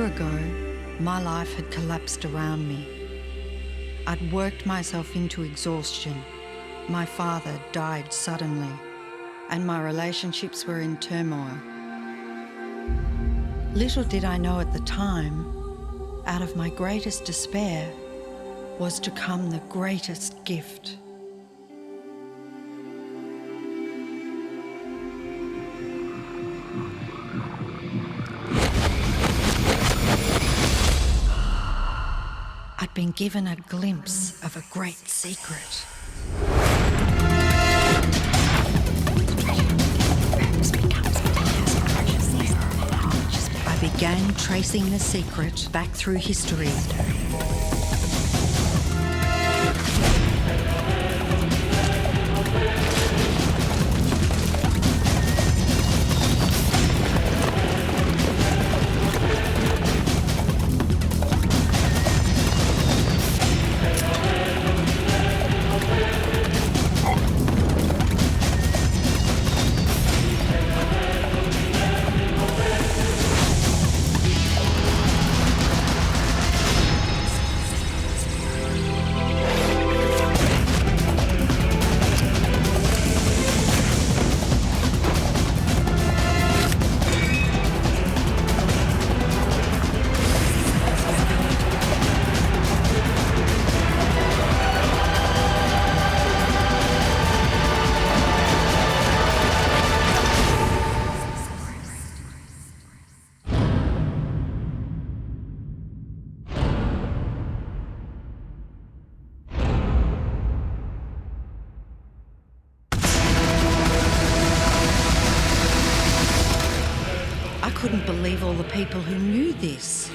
year ago, my life had collapsed around me. I'd worked myself into exhaustion. My father died suddenly, and my relationships were in turmoil. Little did I know at the time, out of my greatest despair was to come the greatest gift. I'd been given a glimpse of a great secret. I began tracing the secret back through history. I couldn't believe all the people who knew this.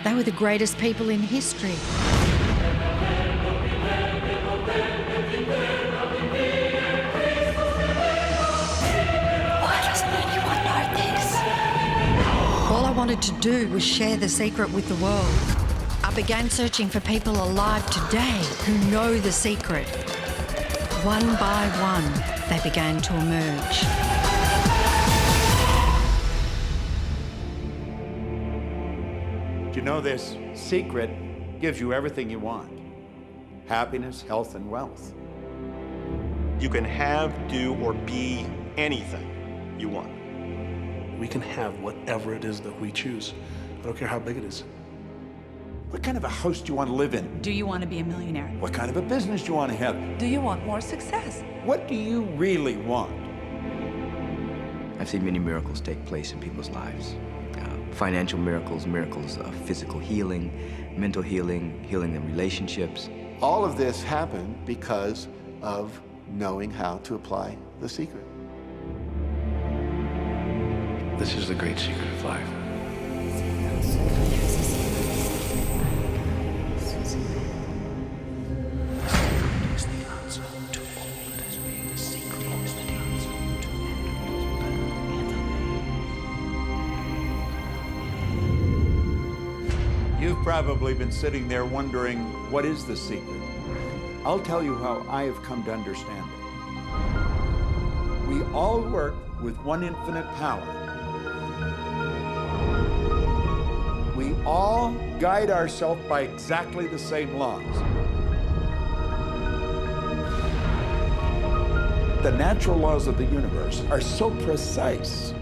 They were the greatest people in history. Why doesn't anyone know this? All I wanted to do was share the secret with the world. I began searching for people alive today who know the secret. One by one, they began to emerge. You know, this secret gives you everything you want. Happiness, health, and wealth. You can have, do, or be anything you want. We can have whatever it is that we choose. I don't care how big it is. What kind of a house do you want to live in? Do you want to be a millionaire? What kind of a business do you want to have? Do you want more success? What do you really want? I've seen many miracles take place in people's lives. Financial miracles, miracles of physical healing, mental healing, healing in relationships. All of this happened because of knowing how to apply the secret. This is the great secret of life. You've probably been sitting there wondering, what is the secret? I'll tell you how I have come to understand it. We all work with one infinite power. We all guide ourselves by exactly the same laws. The natural laws of the universe are so precise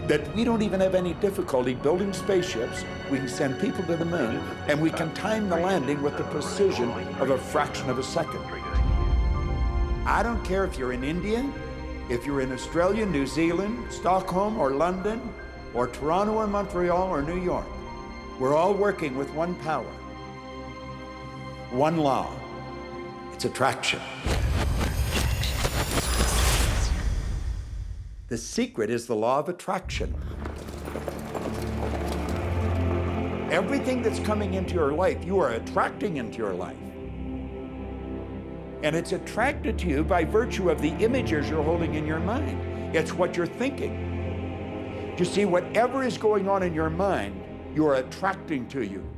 that we don't even have any difficulty building spaceships. We can send people to the moon, and we can time the landing with the precision of a fraction of a second. I don't care if you're in India, if you're in Australia, New Zealand, Stockholm, or London, or Toronto, or Montreal, or New York. We're all working with one power, one law. It's attraction. The secret is the law of attraction. Everything that's coming into your life, you are attracting into your life. And it's attracted to you by virtue of the images you're holding in your mind. It's what you're thinking. You see, whatever is going on in your mind, you are attracting to you.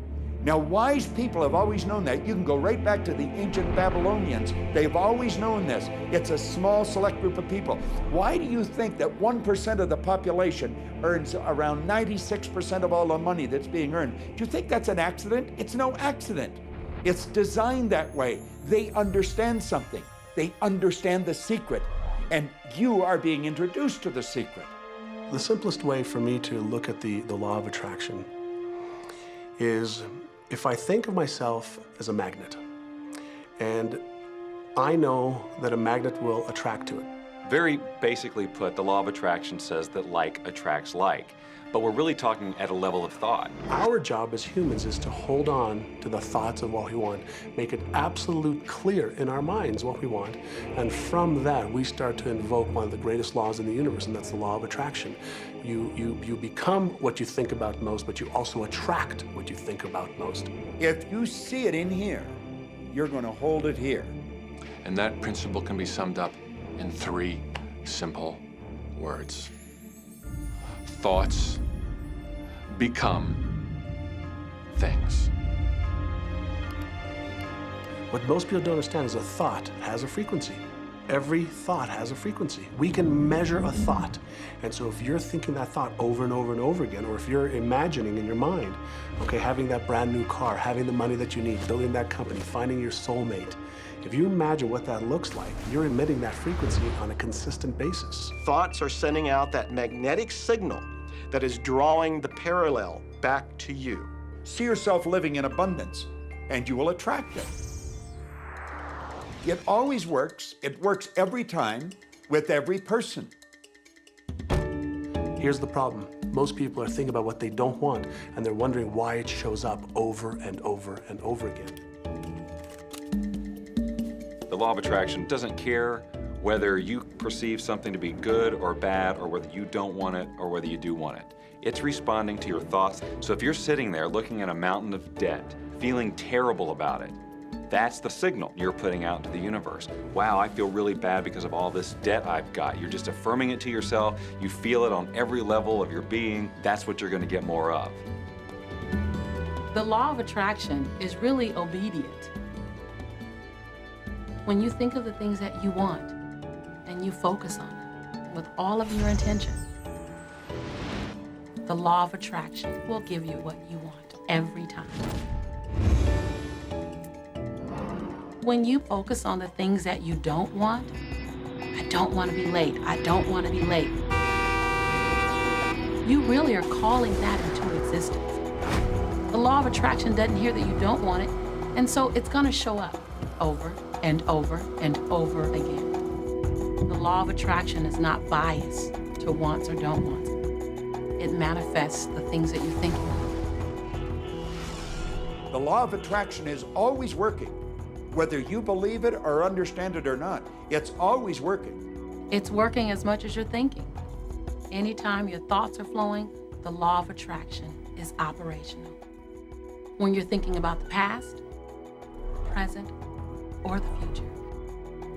Now, wise people have always known that. You can go right back to the ancient Babylonians. They've always known this. It's a small, select group of people. Why do you think that 1% of the population earns around 96% of all the money that's being earned? Do you think that's an accident? It's no accident. It's designed that way. They understand something. They understand the secret. And you are being introduced to the secret. The simplest way for me to look at the law of attraction is if I think of myself as a magnet, and I know that a magnet will attract to it. Very basically put, the law of attraction says that like attracts like, but we're really talking at a level of thought. Our job as humans is to hold on to the thoughts of what we want, make it absolute clear in our minds what we want, and from that we start to invoke one of the greatest laws in the universe, and that's the law of attraction. You become what you think about most, but you also attract what you think about most. If you see it in here, you're going to hold it here. And that principle can be summed up in 3 simple words. Thoughts become things. What most people don't understand is a thought has a frequency. Every thought has a frequency. We can measure a thought. And so if you're thinking that thought over and over and over again, or if you're imagining in your mind, okay, having that brand new car, having the money that you need, building that company, finding your soulmate, if you imagine what that looks like, you're emitting that frequency on a consistent basis. Thoughts are sending out that magnetic signal that is drawing the parallel back to you. See yourself living in abundance, and you will attract it. It always works. It works every time with every person. Here's the problem. Most people are thinking about what they don't want, and they're wondering why it shows up over and over and over again. The law of attraction doesn't care whether you perceive something to be good or bad, or whether you don't want it or whether you do want it. It's responding to your thoughts. So if you're sitting there looking at a mountain of debt, feeling terrible about it, that's the signal you're putting out into the universe. Wow, I feel really bad because of all this debt I've got. You're just affirming it to yourself. You feel it on every level of your being. That's what you're going to get more of. The law of attraction is really obedient. When you think of the things that you want and you focus on them with all of your intention, the law of attraction will give you what you want every time. When you focus on the things that you don't want, I don't want to be late, I don't want to be late, you really are calling that into existence. The law of attraction doesn't hear that you don't want it, and so it's going to show up over and over and over again. The law of attraction is not biased to wants or don't wants. It manifests the things that you're thinking of. The law of attraction is always working. Whether you believe it or understand it or not, it's always working. It's working as much as you're thinking. Anytime your thoughts are flowing, the law of attraction is operational. When you're thinking about the past, present, or the future,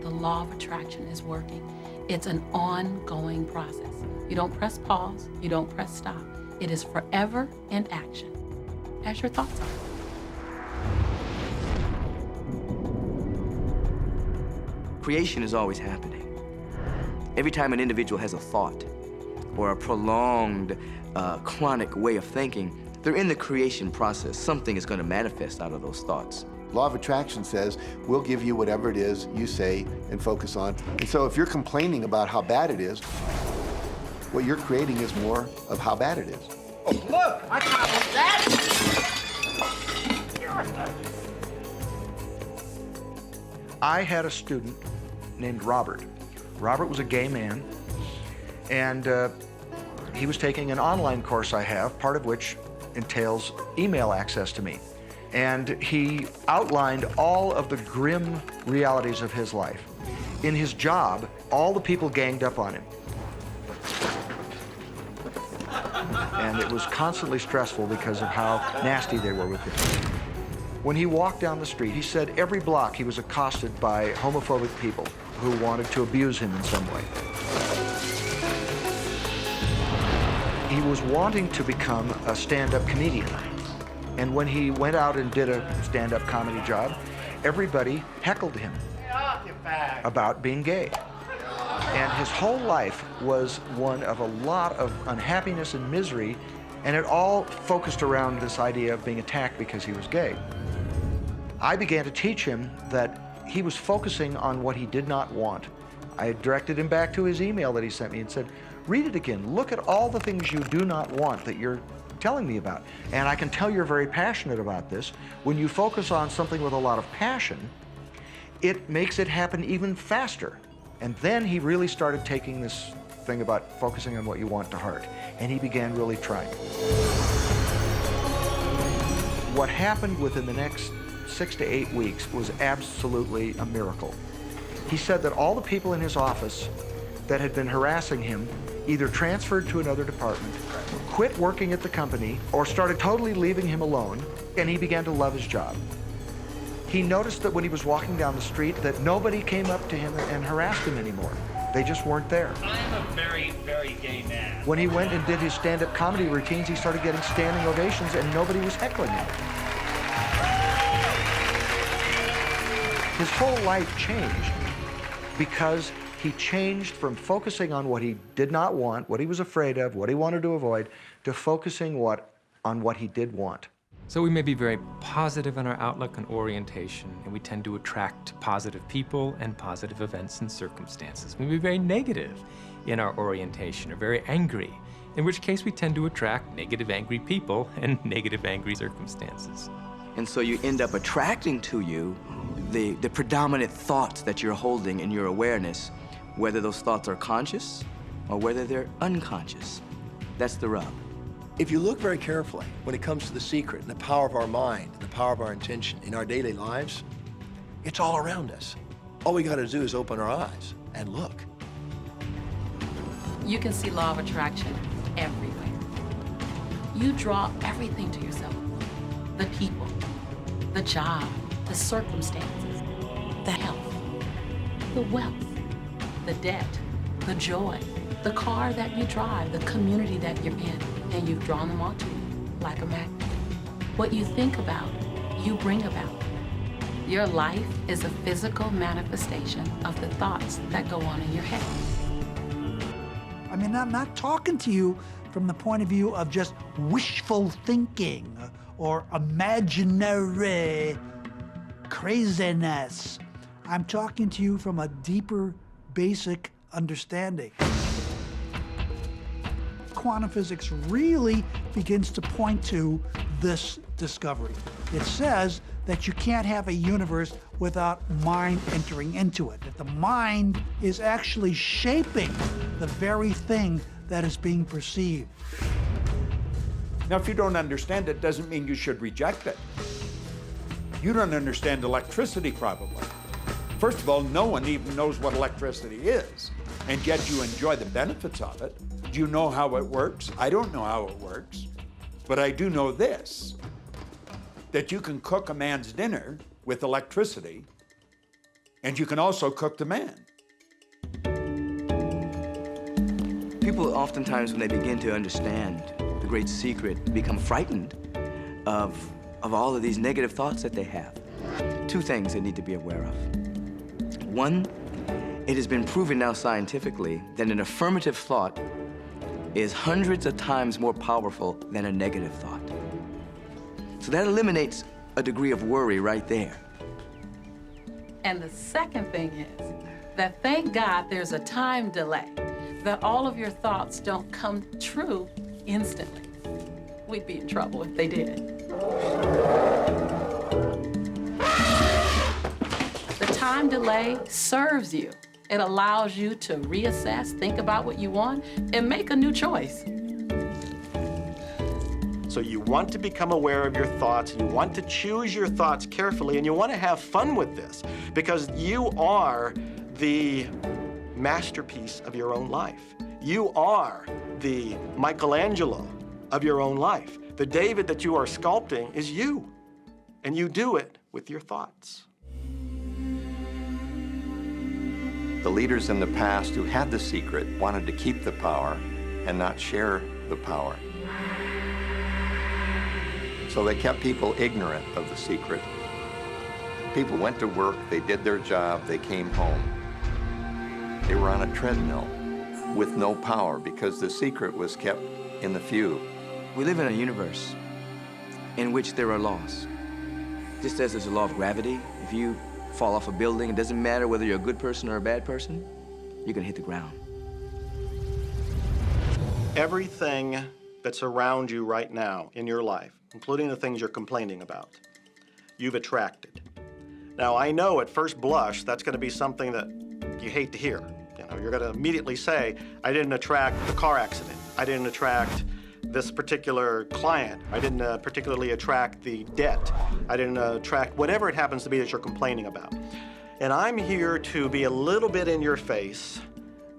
the law of attraction is working. It's an ongoing process. You don't press pause, you don't press stop. It is forever in action, as your thoughts are. Creation is always happening. Every time an individual has a thought or a prolonged, chronic way of thinking, they're in the creation process. Something is going to manifest out of those thoughts. Law of attraction says, we'll give you whatever it is you say and focus on. And so if you're complaining about how bad it is, what you're creating is more of how bad it is. Oh, look, I got that. I had a student named Robert. Robert was a gay man, and he was taking an online course I have, part of which entails email access to me. And he outlined all of the grim realities of his life. In his job, all the people ganged up on him. And it was constantly stressful because of how nasty they were with him. When he walked down the street, he said every block he was accosted by homophobic people who wanted to abuse him in some way. He was wanting to become a stand-up comedian, And when he went out and did a stand-up comedy job, everybody heckled him about being gay. And his whole life was one of a lot of unhappiness and misery, and it all focused around this idea of being attacked because he was gay. I began to teach him that he was focusing on what he did not want. I directed him back to his email that he sent me and said, read it again. Look at all the things you do not want that you're telling me about. And I can tell you're very passionate about this. When you focus on something with a lot of passion, it makes it happen even faster. And then he really started taking this thing about focusing on what you want to heart. And he began really trying. What happened within the next 6 to 8 weeks was absolutely a miracle. He said that all the people in his office that had been harassing him either transferred to another department, quit working at the company, or started totally leaving him alone, and he began to love his job. He noticed that when he was walking down the street that nobody came up to him and harassed him anymore. They just weren't there. I'm a very, very gay man. When he went and did his stand-up comedy routines, he started getting standing ovations and nobody was heckling him. His whole life changed because he changed from focusing on what he did not want, what he was afraid of, what he wanted to avoid, to focusing on what he did want. So we may be very positive in our outlook and orientation, and we tend to attract positive people and positive events and circumstances. We may be very negative in our orientation, or very angry, in which case we tend to attract negative, angry people and negative, angry circumstances. And so you end up attracting to you the predominant thoughts that you're holding in your awareness, whether those thoughts are conscious or whether they're unconscious. That's the rub. If you look very carefully when it comes to the secret and the power of our mind, and the power of our intention in our daily lives, it's all around us. All we got to do is open our eyes and look. You can see law of attraction everywhere. You draw everything to yourself. The people, the job, the circumstances, the health, the wealth, the debt, the joy, the car that you drive, the community that you're in, and you've drawn them onto you like a magnet. What you think about, you bring about. Your life is a physical manifestation of the thoughts that go on in your head. I mean, I'm not talking to you from the point of view of just wishful thinking or imaginary craziness. I'm talking to you from a deeper, basic understanding. Quantum physics really begins to point to this discovery. It says that you can't have a universe without mind entering into it, that the mind is actually shaping the very thing that is being perceived. Now, if you don't understand it, doesn't mean you should reject it. You don't understand electricity, probably. First of all, no one even knows what electricity is, and yet you enjoy the benefits of it. Do you know how it works? I don't know how it works, but I do know this, that you can cook a man's dinner with electricity, and you can also cook the man. People oftentimes, when they begin to understand the great secret, become frightened of all of these negative thoughts that they have. Two things they need to be aware of. One, it has been proven now scientifically that an affirmative thought is hundreds of times more powerful than a negative thought. So that eliminates a degree of worry right there. And the second thing is that thank God there's a time delay, that all of your thoughts don't come true instantly. We'd be in trouble if they did. The time delay serves you. It allows you to reassess, think about what you want, and make a new choice. So you want to become aware of your thoughts, you want to choose your thoughts carefully, and you want to have fun with this, because you are the masterpiece of your own life. You are the Michelangelo of your own life. The David that you are sculpting is you, and you do it with your thoughts. The leaders in the past who had the secret wanted to keep the power and not share the power. So they kept people ignorant of the secret. People went to work, they did their job, they came home. They were on a treadmill with no power because the secret was kept in the few. We live in a universe in which there are laws. Just as there's a law of gravity, if you fall off a building, it doesn't matter whether you're a good person or a bad person, you're gonna hit the ground. Everything that's around you right now in your life, including the things you're complaining about, you've attracted. Now, I know at first blush that's going to be something that you hate to hear. You know, you're going to immediately say, I didn't attract the car accident. I didn't attract this particular client. I didn't particularly attract the debt. I didn't attract whatever it happens to be that you're complaining about. And I'm here to be a little bit in your face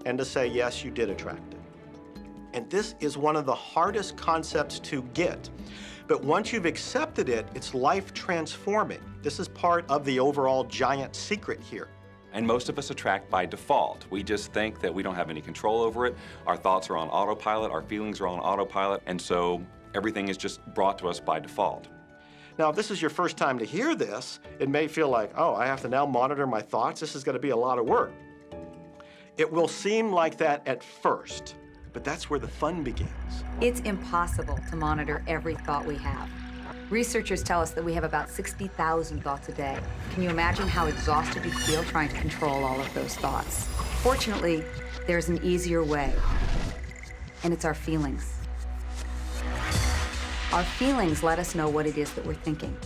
and to say, yes, you did attract it. And this is one of the hardest concepts to get. But once you've accepted it, it's life transforming. This is part of the overall giant secret here. And most of us attract by default. We just think that we don't have any control over it. Our thoughts are on autopilot, our feelings are on autopilot, and so everything is just brought to us by default. Now, if this is your first time to hear this, it may feel like, oh, I have to now monitor my thoughts. This is going to be a lot of work. It will seem like that at first, but that's where the fun begins. It's impossible to monitor every thought we have. Researchers tell us that we have about 60,000 thoughts a day. Can you imagine how exhausted you feel trying to control all of those thoughts? Fortunately, there's an easier way, and it's our feelings. Our feelings let us know what it is that we're thinking.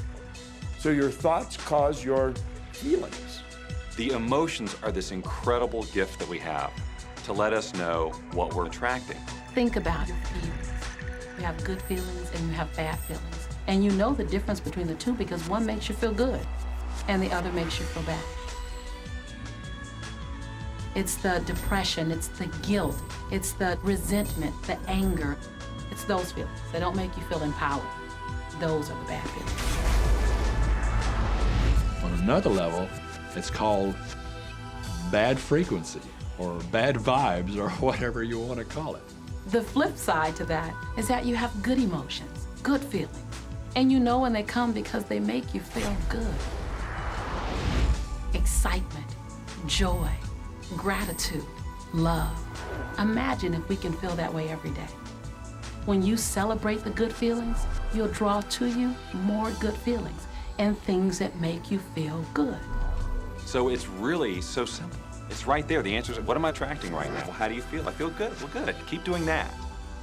So your thoughts cause your feelings. The emotions are this incredible gift that we have to let us know what we're attracting. Think about your feelings. You have good feelings and you have bad feelings. And you know the difference between the two because one makes you feel good and the other makes you feel bad. It's the depression, it's the guilt, it's the resentment, the anger. It's those feelings. They don't make you feel empowered. Those are the bad feelings. On another level, it's called bad frequency or bad vibes or whatever you want to call it. The flip side to that is that you have good emotions, good feelings. And you know when they come because they make you feel good. Excitement, joy, gratitude, love. Imagine if we can feel that way every day. When you celebrate the good feelings, you'll draw to you more good feelings and things that make you feel good. So it's really so simple. It's right there. The answer is, what am I attracting right now? Well, how do you feel? I feel good. Well, good. Keep doing that.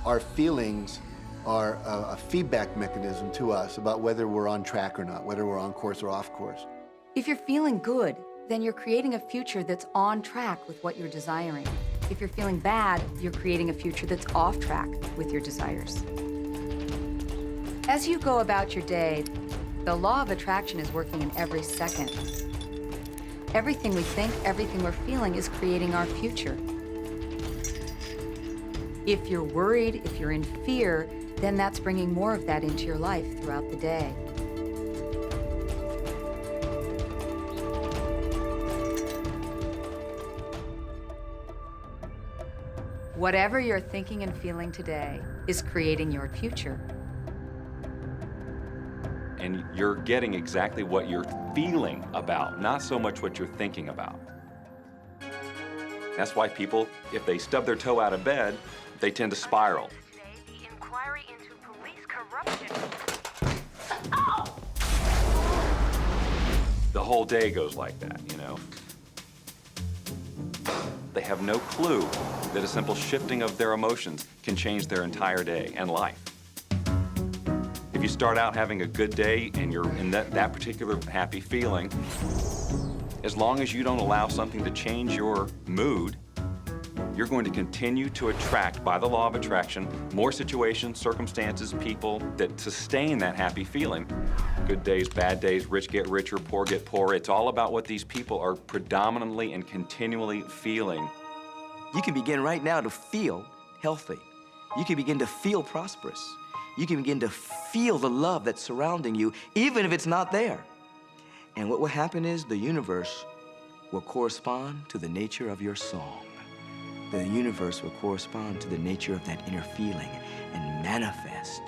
Our feelings are a feedback mechanism to us about whether we're on track or not, whether we're on course or off course. If you're feeling good, then you're creating a future that's on track with what you're desiring. If you're feeling bad, you're creating a future that's off track with your desires. As you go about your day, the law of attraction is working in every second. Everything we think, everything we're feeling is creating our future. If you're worried, if you're in fear, then that's bringing more of that into your life throughout the day. Whatever you're thinking and feeling today is creating your future. And you're getting exactly what you're feeling about, not so much what you're thinking about. That's why people, if they stub their toe out of bed, they tend to spiral. The whole day goes like that, you know? They have no clue that a simple shifting of their emotions can change their entire day and life. If you start out having a good day and you're in that particular happy feeling, as long as you don't allow something to change your mood, you're going to continue to attract, by the law of attraction, more situations, circumstances, people that sustain that happy feeling. Good days, bad days, rich get richer, poor get poorer. It's all about what these people are predominantly and continually feeling. You can begin right now to feel healthy. You can begin to feel prosperous. You can begin to feel the love that's surrounding you, even if it's not there. And what will happen is the universe will correspond to the nature of your song. The universe will correspond to the nature of that inner feeling and manifest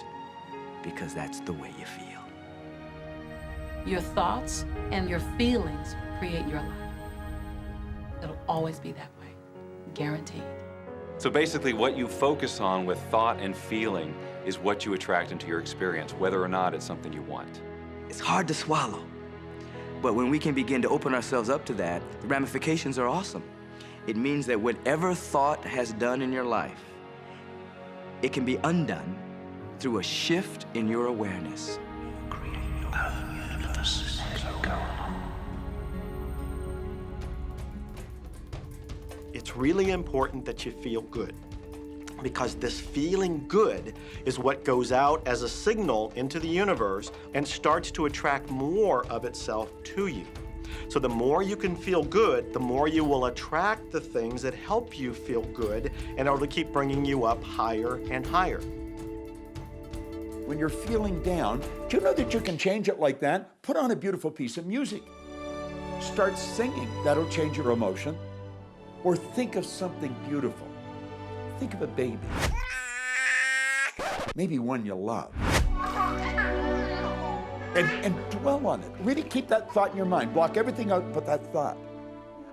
because that's the way you feel. Your thoughts and your feelings create your life. It'll always be that way, guaranteed. So basically what you focus on with thought and feeling is what you attract into your experience, whether or not it's something you want. It's hard to swallow, but when we can begin to open ourselves up to that, the ramifications are awesome. It means that whatever thought has done in your life, it can be undone through a shift in your awareness. It's really important that you feel good, because this feeling good is what goes out as a signal into the universe and starts to attract more of itself to you. So the more you can feel good, the more you will attract the things that help you feel good, and it'll keep bringing you up higher and higher. When you're feeling down, do you know that you can change it like that? Put on a beautiful piece of music. Start singing. That'll change your emotion. Or think of something beautiful. Think of a baby. Maybe one you love. And dwell on it. Really keep that thought in your mind. Block everything out but that thought.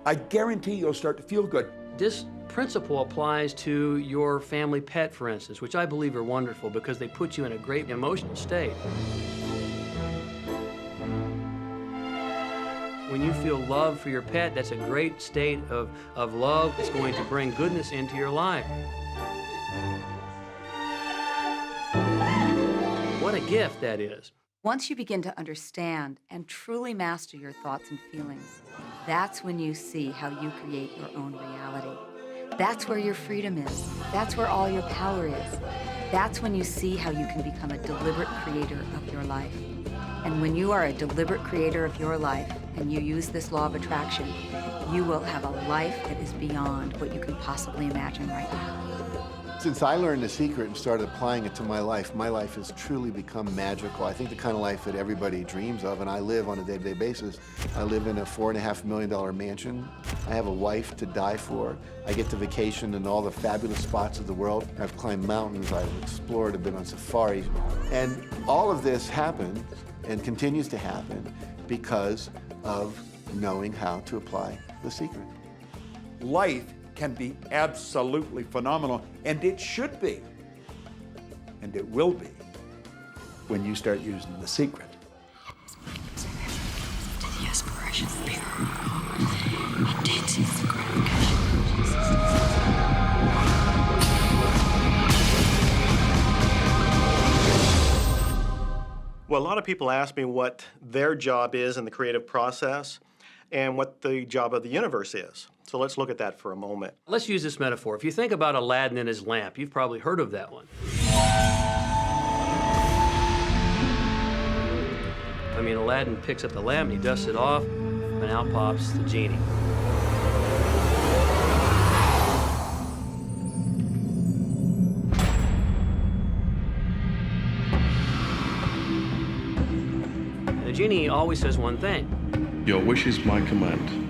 I guarantee you'll start to feel good. This principle applies to your family pet, for instance, which I believe are wonderful because they put you in a great emotional state. When you feel love for your pet, that's a great state of love. It's going to bring goodness into your life. What a gift that is. Once you begin to understand and truly master your thoughts and feelings, that's when you see how you create your own reality. That's where your freedom is. That's where all your power is. That's when you see how you can become a deliberate creator of your life. And when you are a deliberate creator of your life and you use this law of attraction, you will have a life that is beyond what you can possibly imagine right now. Since I learned the secret and started applying it to my life has truly become magical. I think the kind of life that everybody dreams of, and I live on a day-to-day basis. I live in a $4.5 million mansion. I have a wife to die for. I get to vacation in all the fabulous spots of the world. I've climbed mountains, I've explored, I've been on safari. And all of this happened and continues to happen because of knowing how to apply the secret. Life can be absolutely phenomenal, and it should be, and it will be, when you start using the secret. The aspiration Bureau. Intense instant gratification. Well, a lot of people ask me what their job is in the creative process and what the job of the universe is. So let's look at that for a moment. Let's use this metaphor. If you think about Aladdin and his lamp, you've probably heard of that one. I mean, Aladdin picks up the lamp and he dusts it off, and out pops the genie. And the genie always says one thing. Your wish is my command.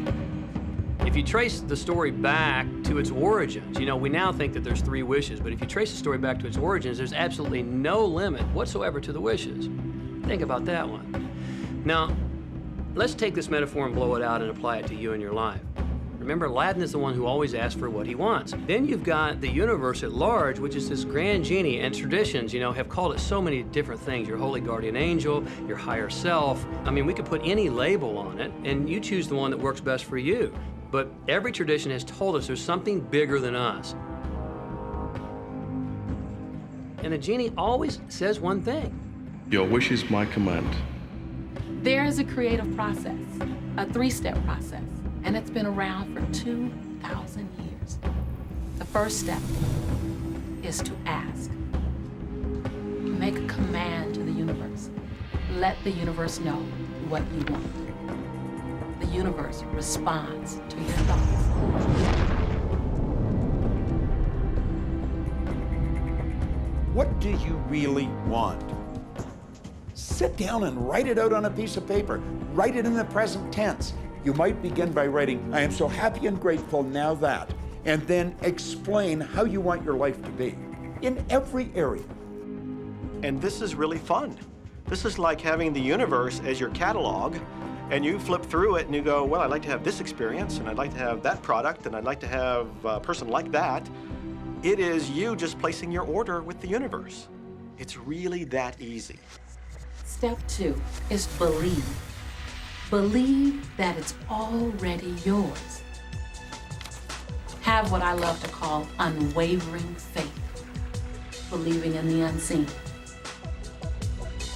If you trace the story back to its origins, you know, we now think that there's 3 wishes, but if you trace the story back to its origins, there's absolutely no limit whatsoever to the wishes. Think about that one. Now, let's take this metaphor and blow it out and apply it to you in your life. Remember, Aladdin is the one who always asks for what he wants. Then you've got the universe at large, which is this grand genie, and traditions, you know, have called it so many different things. Your holy guardian angel, your higher self. I mean, we could put any label on it, and you choose the one that works best for you. But every tradition has told us there's something bigger than us. And the genie always says one thing. Your wish is my command. There is a creative process, a 3-step process, and it's been around for 2,000 years. The first step is to ask. Make a command to the universe. Let the universe know what you want. The universe responds to your thoughts. What do you really want? Sit down and write it out on a piece of paper. Write it in the present tense. You might begin by writing, I am so happy and grateful now that, and then explain how you want your life to be in every area. And this is really fun. This is like having the universe as your catalog, and you flip through it and you go, well, I'd like to have this experience, and I'd like to have that product, and I'd like to have a person like that. It is you just placing your order with the universe. It's really that easy. Step 2 is believe. Believe that it's already yours. Have what I love to call unwavering faith, believing in the unseen.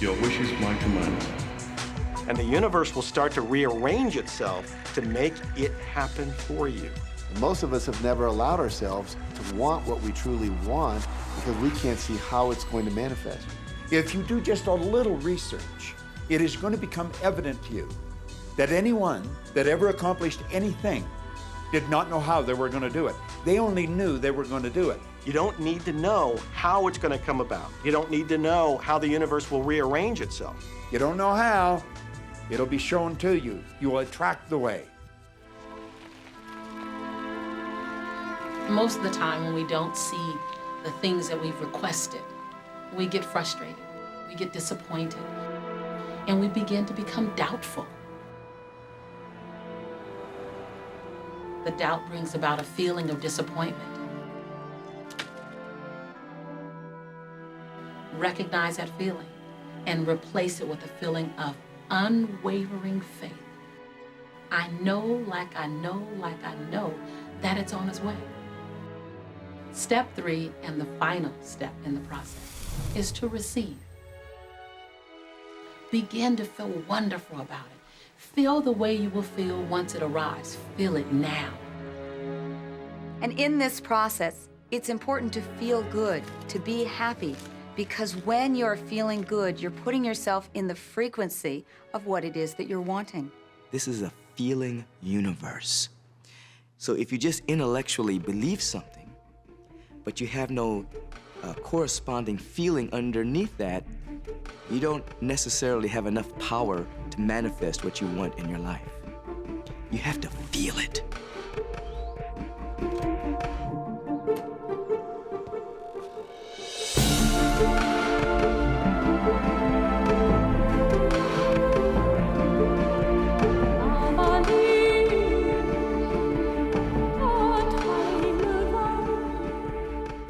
Your wish is my command. And the universe will start to rearrange itself to make it happen for you. Most of us have never allowed ourselves to want what we truly want because we can't see how it's going to manifest. If you do just a little research, it is going to become evident to you that anyone that ever accomplished anything did not know how they were going to do it. They only knew they were going to do it. You don't need to know how it's going to come about. You don't need to know how the universe will rearrange itself. You don't know how, it'll be shown to you. You will attract the way. Most of the time when we don't see the things that we've requested, we get frustrated, we get disappointed, and we begin to become doubtful. The doubt brings about a feeling of disappointment. Recognize that feeling and replace it with a feeling of unwavering faith. I know, like I know, like I know that it's on its way. Step 3, and the final step in the process, is to receive. Begin to feel wonderful about it. Feel the way you will feel once it arrives. Feel it now. And in this process, it's important to feel good, to be happy, because when you're feeling good, you're putting yourself in the frequency of what it is that you're wanting. This is a feeling universe. So if you just intellectually believe something, but you have no corresponding feeling underneath that, you don't necessarily have enough power to manifest what you want in your life. You have to feel it.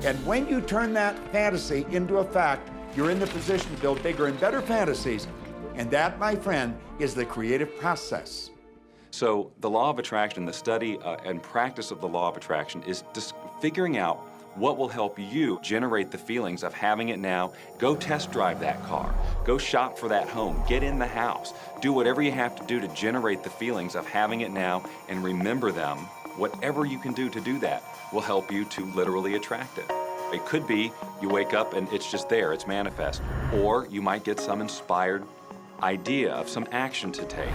And when you turn that fantasy into a fact, you're in the position to build bigger and better fantasies. And that, my friend, is the creative process. So the law of attraction, the study and practice of the law of attraction is just figuring out what will help you generate the feelings of having it now. Go test drive that car. Go shop for that home. Get in the house. Do whatever you have to do to generate the feelings of having it now and remember them. Whatever you can do to do that will help you to literally attract it. It could be you wake up and it's just there, it's manifest. Or you might get some inspired idea of some action to take.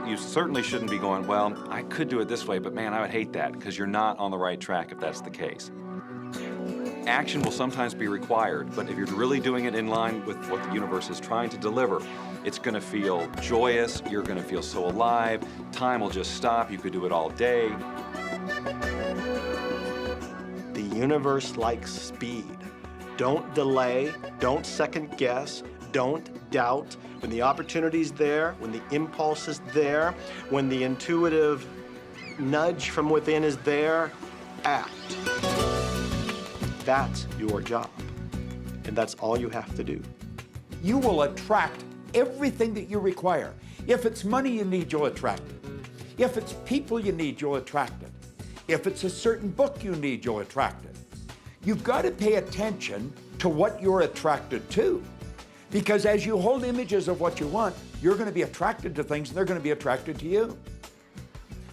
You certainly shouldn't be going, well, I could do it this way, but man, I would hate that, because you're not on the right track if that's the case. Action will sometimes be required, but if you're really doing it in line with what the universe is trying to deliver, it's going to feel joyous, you're going to feel so alive, time will just stop, you could do it all day. The universe likes speed. Don't delay, don't second guess, don't doubt. When the opportunity's there, when the impulse is there, when the intuitive nudge from within is there, act. That's your job, and that's all you have to do. You will attract everything that you require. If it's money you need, you'll attract it. If it's people you need, you'll attract it. If it's a certain book you need, you'll attract it. You've got to pay attention to what you're attracted to. Because as you hold images of what you want, you're going to be attracted to things and they're going to be attracted to you.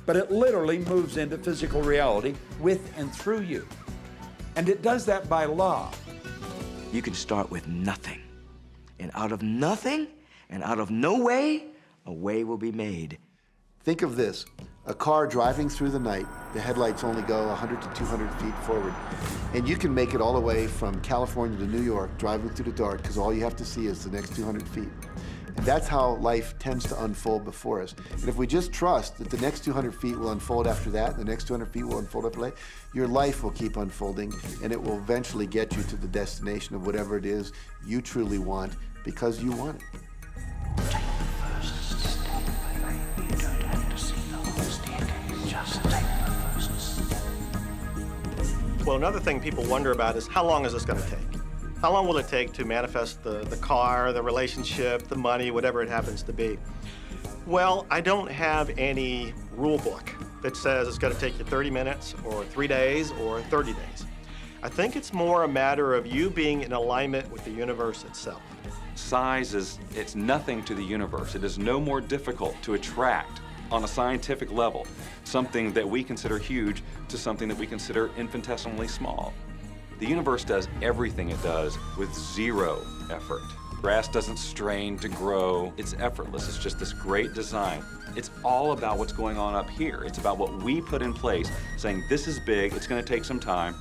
But it literally moves into physical reality with and through you. And it does that by law. You can start with nothing. And out of nothing, and out of no way, a way will be made. Think of this, a car driving through the night, the headlights only go 100 to 200 feet forward, and you can make it all the way from California to New York driving through the dark because all you have to see is the next 200 feet. And that's how life tends to unfold before us. And if we just trust that the next 200 feet will unfold after that, the next 200 feet will unfold after that, your life will keep unfolding, and it will eventually get you to the destination of whatever it is you truly want because you want it. Well, another thing people wonder about is how long is this going to take? How long will it take to manifest the car, the relationship, the money, whatever it happens to be? Well, I don't have any rule book that says it's going to take you 30 minutes or 3 days or 30 days. I think it's more a matter of you being in alignment with the universe itself. Size it's nothing to the universe. It is no more difficult to attract on a scientific level something that we consider huge to something that we consider infinitesimally small. The universe does everything it does with zero effort. Grass doesn't strain to grow. It's effortless. It's just this great design. It's all about what's going on up here. It's about what we put in place, saying this is big, it's going to take some time.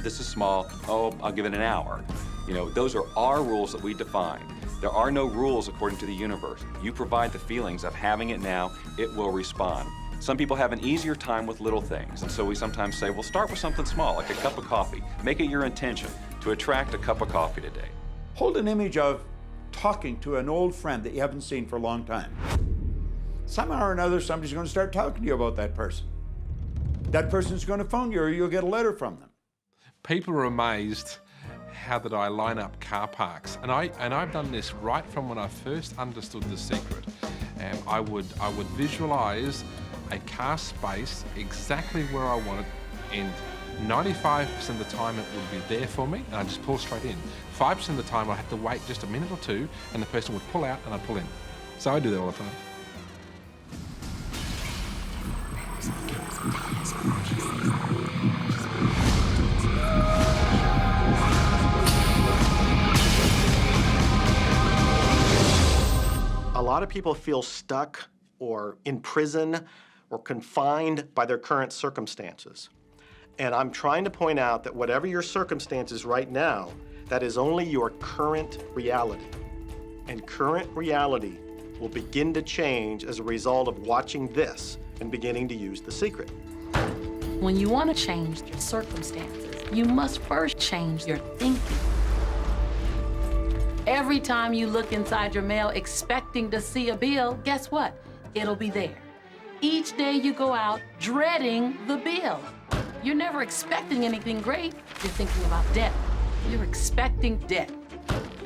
This is small, oh, I'll give it an hour. You know, those are our rules that we define. There are no rules according to the universe. You provide the feelings of having it now, it will respond. Some people have an easier time with little things, and so we sometimes say, well, start with something small, like a cup of coffee. Make it your intention to attract a cup of coffee today. Hold an image of talking to an old friend that you haven't seen for a long time. Somehow or another, somebody's going to start talking to you about that person. That person's going to phone you, or you'll get a letter from them. People are amazed how that I line up car parks, and I've done this right from when I first understood the secret. I would visualize a car space exactly where I want it, and 95% of the time it would be there for me, and I'd just pull straight in. 5% of the time I had to wait just a minute or two, and the person would pull out and I'd pull in. So I do that all the time. A lot of people feel stuck or in prison or confined by their current circumstances. And I'm trying to point out that whatever your circumstances right now, that is only your current reality. And current reality will begin to change as a result of watching this and beginning to use the secret. When you want to change your circumstances, you must first change your thinking. Every time you look inside your mail expecting to see a bill, guess what? It'll be there. Each day you go out dreading the bill. You're never expecting anything great. You're thinking about debt. You're expecting debt.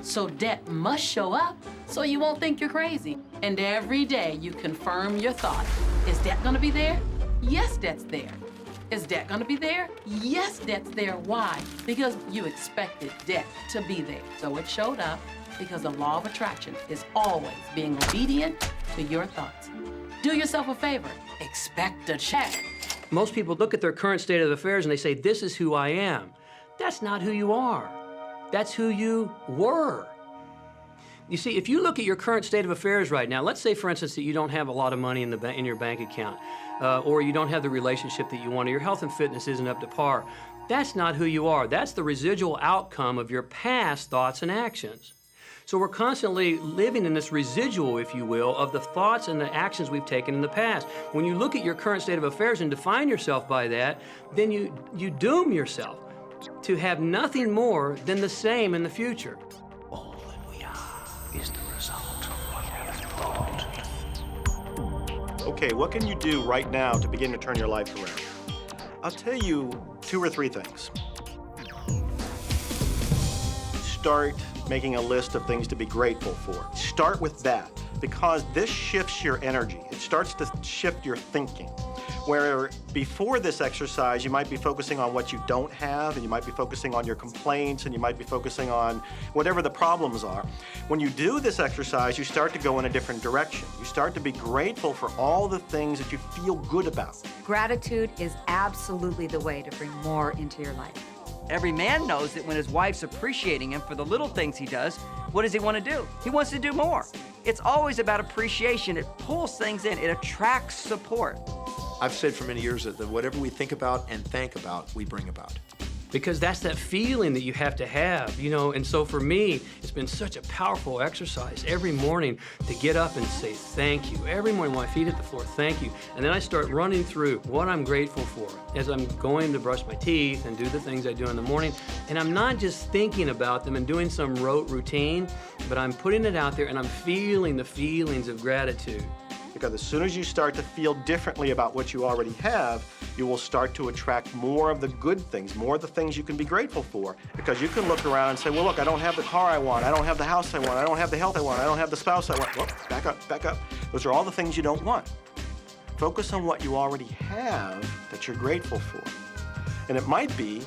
So debt must show up so you won't think you're crazy. And every day you confirm your thought. Is debt gonna be there? Yes, debt's there. Is debt gonna be there? Yes, debt's there. Why? Because you expected debt to be there. So it showed up because the law of attraction is always being obedient to your thoughts. Do yourself a favor, expect a check. Most people look at their current state of affairs and they say, this is who I am. That's not who you are. That's who you were. You see, if you look at your current state of affairs right now, let's say, for instance, that you don't have a lot of money in your bank account, or you don't have the relationship that you want, or your health and fitness isn't up to par. That's not who you are. That's the residual outcome of your past thoughts and actions. So we're constantly living in this residual, if you will, of the thoughts and the actions we've taken in the past. When you look at your current state of affairs and define yourself by that, then you doom yourself to have nothing more than the same in the future. All that we are is the result of what we have thought. Okay, what can you do right now to begin to turn your life around? I'll tell you 2 or 3 things. Start making a list of things to be grateful for. Start with that, because this shifts your energy. It starts to shift your thinking. Where before this exercise, you might be focusing on what you don't have, and you might be focusing on your complaints, and you might be focusing on whatever the problems are. When you do this exercise, you start to go in a different direction. You start to be grateful for all the things that you feel good about. Gratitude is absolutely the way to bring more into your life. Every man knows that when his wife's appreciating him for the little things he does, what does he want to do? He wants to do more. It's always about appreciation. It pulls things in. It attracts support. I've said for many years that whatever we think about and thank about, we bring about. because that's that feeling that you have to have, you know. And so for me, it's been such a powerful exercise every morning to get up and say thank you. Every morning when my feet hit the floor, thank you. And then I start running through what I'm grateful for as I'm going to brush my teeth and do the things I do in the morning. And I'm not just thinking about them and doing some rote routine, but I'm putting it out there and I'm feeling the feelings of gratitude. Because as soon as you start to feel differently about what you already have, you will start to attract more of the good things, more of the things you can be grateful for. Because you can look around and say, well, look, I don't have the car I want, I don't have the house I want, I don't have the health I want, I don't have the spouse I want. Whoop, back up, back up. Those are all the things you don't want. Focus on what you already have that you're grateful for. And it might be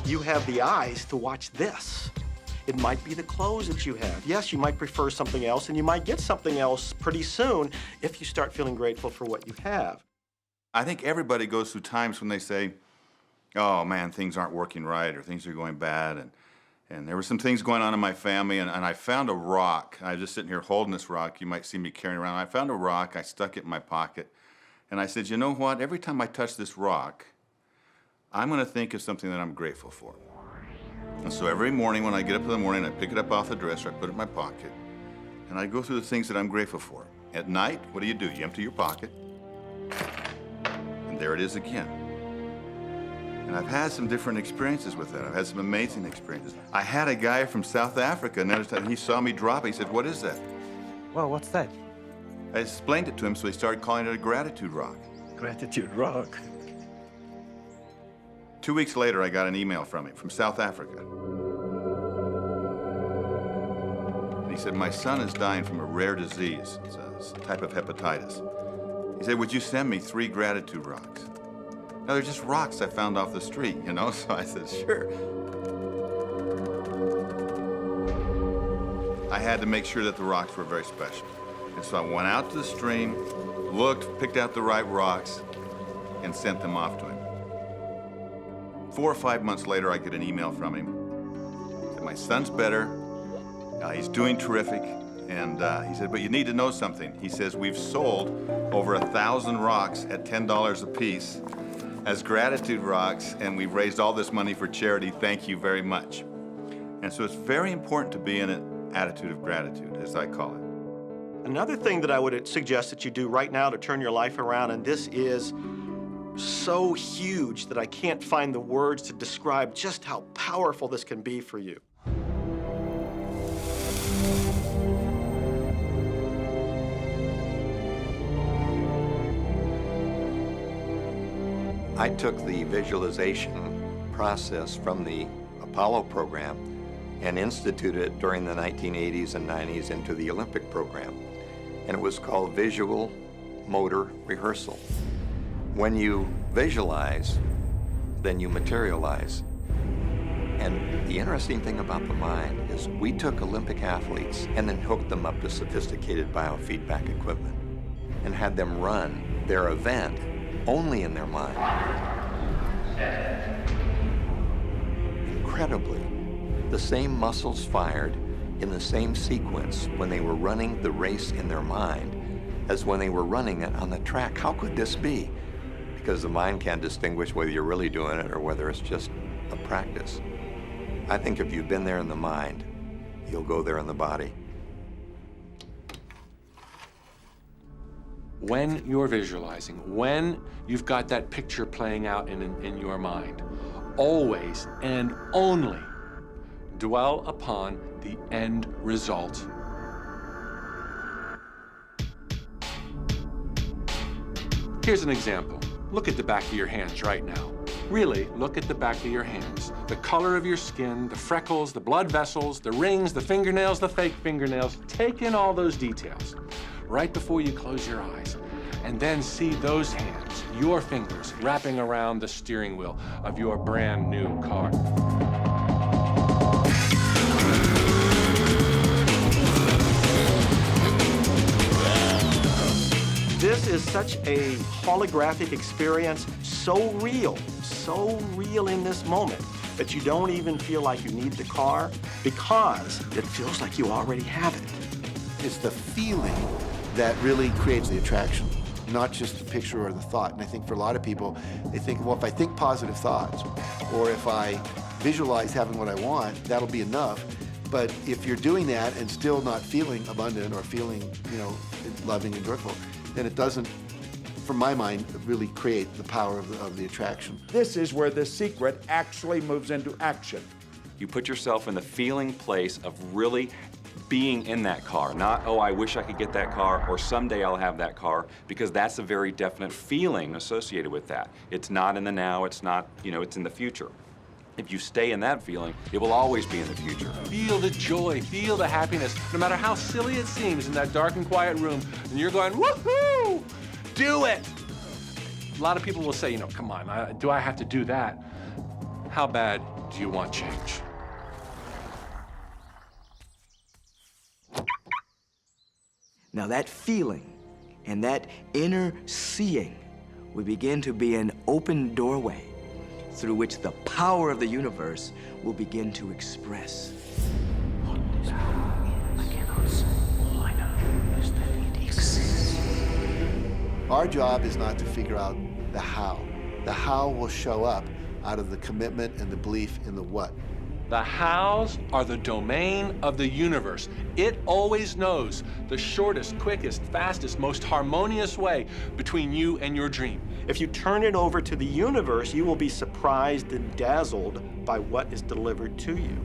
you have the eyes to watch this. It might be the clothes that you have. Yes, you might prefer something else, and you might get something else pretty soon if you start feeling grateful for what you have. I think everybody goes through times when they say, oh man, things aren't working right, or things are going bad, and there were some things going on in my family, and I found a rock. I was just sitting here holding this rock. You might see me carrying around. I found a rock, I stuck it in my pocket, and I said, you know what, every time I touch this rock, I'm gonna think of something that I'm grateful for. And so every morning when I get up in the morning, I pick it up off the dresser, I put it in my pocket, and I go through the things that I'm grateful for. At night, what do? You empty your pocket, and there it is again. And I've had some different experiences with that. I've had some amazing experiences. I had a guy from South Africa, and he saw me drop it. He said, what is that? Well, what's that? I explained it to him, so he started calling it a gratitude rock. Gratitude rock. 2 weeks later, I got an email from him, from South Africa. And he said, my son is dying from a rare disease. It's a type of hepatitis. He said, would you send me 3 gratitude rocks? Now, they're just rocks I found off the street, you know? So I said, sure. I had to make sure that the rocks were very special. And so I went out to the stream, looked, picked out the right rocks, and sent them off to him. 4 or 5 months later, I get an email from him. He said, my son's better, he's doing terrific, and he said, but you need to know something. He says, we've sold over 1,000 rocks at $10 a piece as gratitude rocks, and we've raised all this money for charity. Thank you very much. And so it's very important to be in an attitude of gratitude, as I call it. Another thing that I would suggest that you do right now to turn your life around, and this is so huge that I can't find the words to describe just how powerful this can be for you. I took the visualization process from the Apollo program and instituted it during the 1980s and 90s into the Olympic program. And it was called visual motor rehearsal. When you visualize, then you materialize. And the interesting thing about the mind is we took Olympic athletes and then hooked them up to sophisticated biofeedback equipment and had them run their event only in their mind. Incredibly, the same muscles fired in the same sequence when they were running the race in their mind as when they were running it on the track. How could this be? Because the mind can't distinguish whether you're really doing it or whether it's just a practice. I think if you've been there in the mind, you'll go there in the body. When you're visualizing, when you've got that picture playing out in your mind, always and only dwell upon the end result. Here's an example. Look at the back of your hands right now. Really, look at the back of your hands. The color of your skin, the freckles, the blood vessels, the rings, the fingernails, the fake fingernails. Take in all those details right before you close your eyes. And then see those hands, your fingers, wrapping around the steering wheel of your brand new car. This is such a holographic experience, so real in this moment, that you don't even feel like you need the car because it feels like you already have it. It's the feeling that really creates the attraction, not just the picture or the thought. And I think for a lot of people, they think, well, if I think positive thoughts, or if I visualize having what I want, that'll be enough. But if you're doing that and still not feeling abundant or feeling, loving and joyful, then it doesn't, from my mind, really create the power of the attraction. This is where the secret actually moves into action. You put yourself in the feeling place of really being in that car, not, oh, I wish I could get that car, or someday I'll have that car, because that's a very definite feeling associated with that. It's not in the now, it's not, it's in the future. If you stay in that feeling, it will always be in the future. Feel the joy, feel the happiness, no matter how silly it seems in that dark and quiet room, and you're going, woohoo, do it. A lot of people will say, come on, do I have to do that? How bad do you want change? Now that feeling and that inner seeing will begin to be an open doorway through which the power of the universe will begin to express. What this power is, I cannot say. All I know is that it exists. Our job is not to figure out the how. The how will show up out of the commitment and the belief in the what. The hows are the domain of the universe. It always knows the shortest, quickest, fastest, most harmonious way between you and your dream. If you turn it over to the universe, you will be surprised and dazzled by what is delivered to you.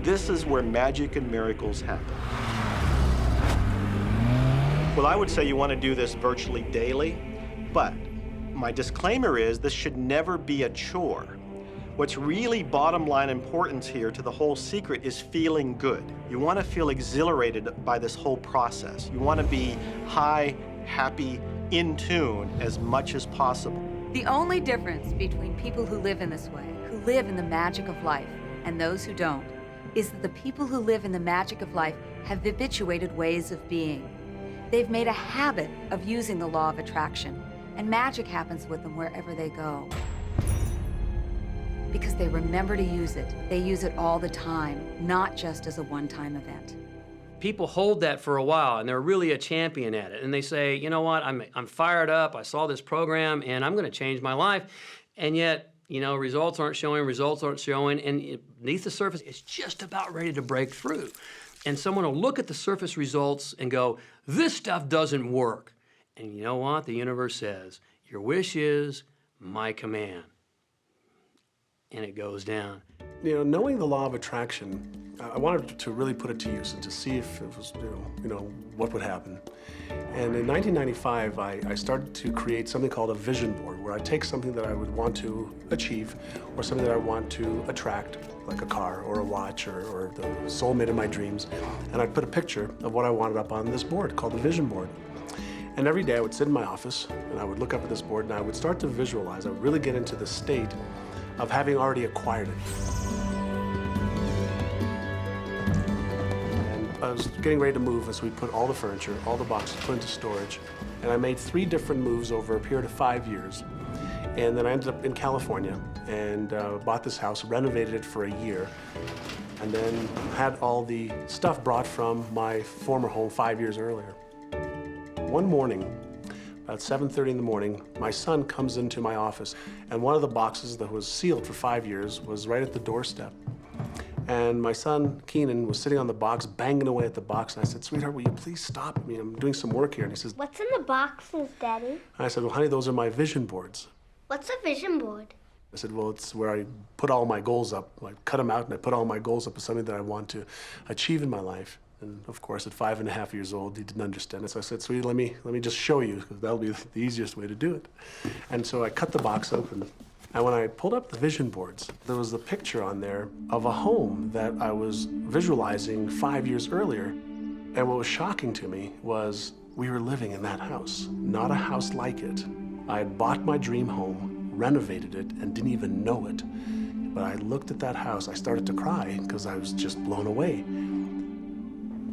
This is where magic and miracles happen. Well, I would say you want to do this virtually daily, but my disclaimer is this should never be a chore. What's really bottom line importance here to the whole secret is feeling good. You want to feel exhilarated by this whole process. You want to be high, happy, in tune as much as possible. The only difference between people who live in this way, who live in the magic of life, and those who don't, is that the people who live in the magic of life have habituated ways of being. They've made a habit of using the law of attraction, and magic happens with them wherever they go. Because they remember to use it. They use it all the time, not just as a one-time event. People hold that for a while, and they're really a champion at it. And they say, you know what, I'm fired up, I saw this program, and I'm gonna change my life. And yet, results aren't showing, and beneath the surface, it's just about ready to break through. And someone will look at the surface results and go, this stuff doesn't work. And you know what? The universe says, your wish is my command. And it goes down. Knowing the law of attraction, I wanted to really put it to use and to see if it was, what would happen. And in 1995, I started to create something called a vision board, where I take something that I would want to achieve, or something that I want to attract, like a car or a watch or the soulmate of my dreams, and I'd put a picture of what I wanted up on this board called the vision board. And every day I would sit in my office and I would look up at this board and I would start to visualize. I would really get into the state of having already acquired it. And I was getting ready to move as we put all the furniture, all the boxes put into storage. And I made 3 different moves over a period of 5 years. And then I ended up in California and bought this house, renovated it for a year, and then had all the stuff brought from my former home 5 years earlier. One morning, about 7:30 in the morning, my son comes into my office, and one of the boxes that was sealed for 5 years was right at the doorstep. And my son, Keenan, was sitting on the box, banging away at the box, and I said, sweetheart, will you please stop? I'm doing some work here. And he says, what's in the boxes, Daddy? And I said, well, honey, those are my vision boards. What's a vision board? I said, well, it's where I put all my goals up. I cut them out and I put all my goals up as something that I want to achieve in my life. And of course, at 5.5 years old, he didn't understand it. So I said, sweetie, let me just show you, because that'll be the easiest way to do it. And so I cut the box open. And when I pulled up the vision boards, there was a picture on there of a home that I was visualizing 5 years earlier. And what was shocking to me was we were living in that house, not a house like it. I had bought my dream home, renovated it, and didn't even know it. But I looked at that house, I started to cry because I was just blown away.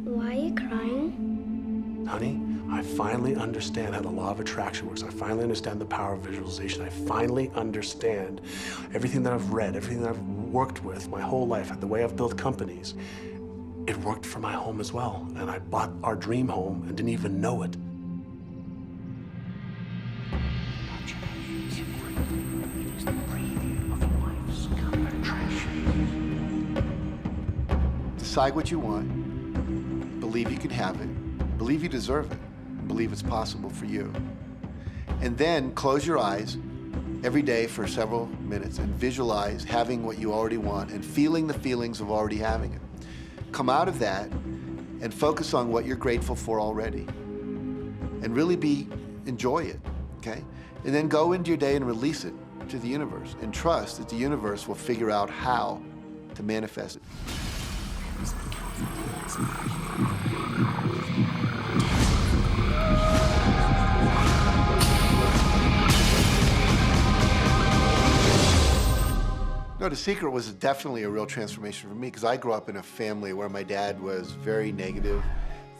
Why are you crying? Honey, I finally understand how the law of attraction works. I finally understand the power of visualization. I finally understand everything that I've read, everything that I've worked with my whole life, the way I've built companies. It worked for my home as well. And I bought our dream home and didn't even know it. It is the preview of life's counter attraction. decide what you want, believe you can have it, believe you deserve it, and believe it's possible for you. And then close your eyes every day for several minutes and visualize having what you already want and feeling the feelings of already having it. Come out of that and focus on what you're grateful for already. And really enjoy it, okay? And then go into your day and release it to the universe and trust that the universe will figure out how to manifest it. No, The Secret was definitely a real transformation for me because I grew up in a family where my dad was very negative,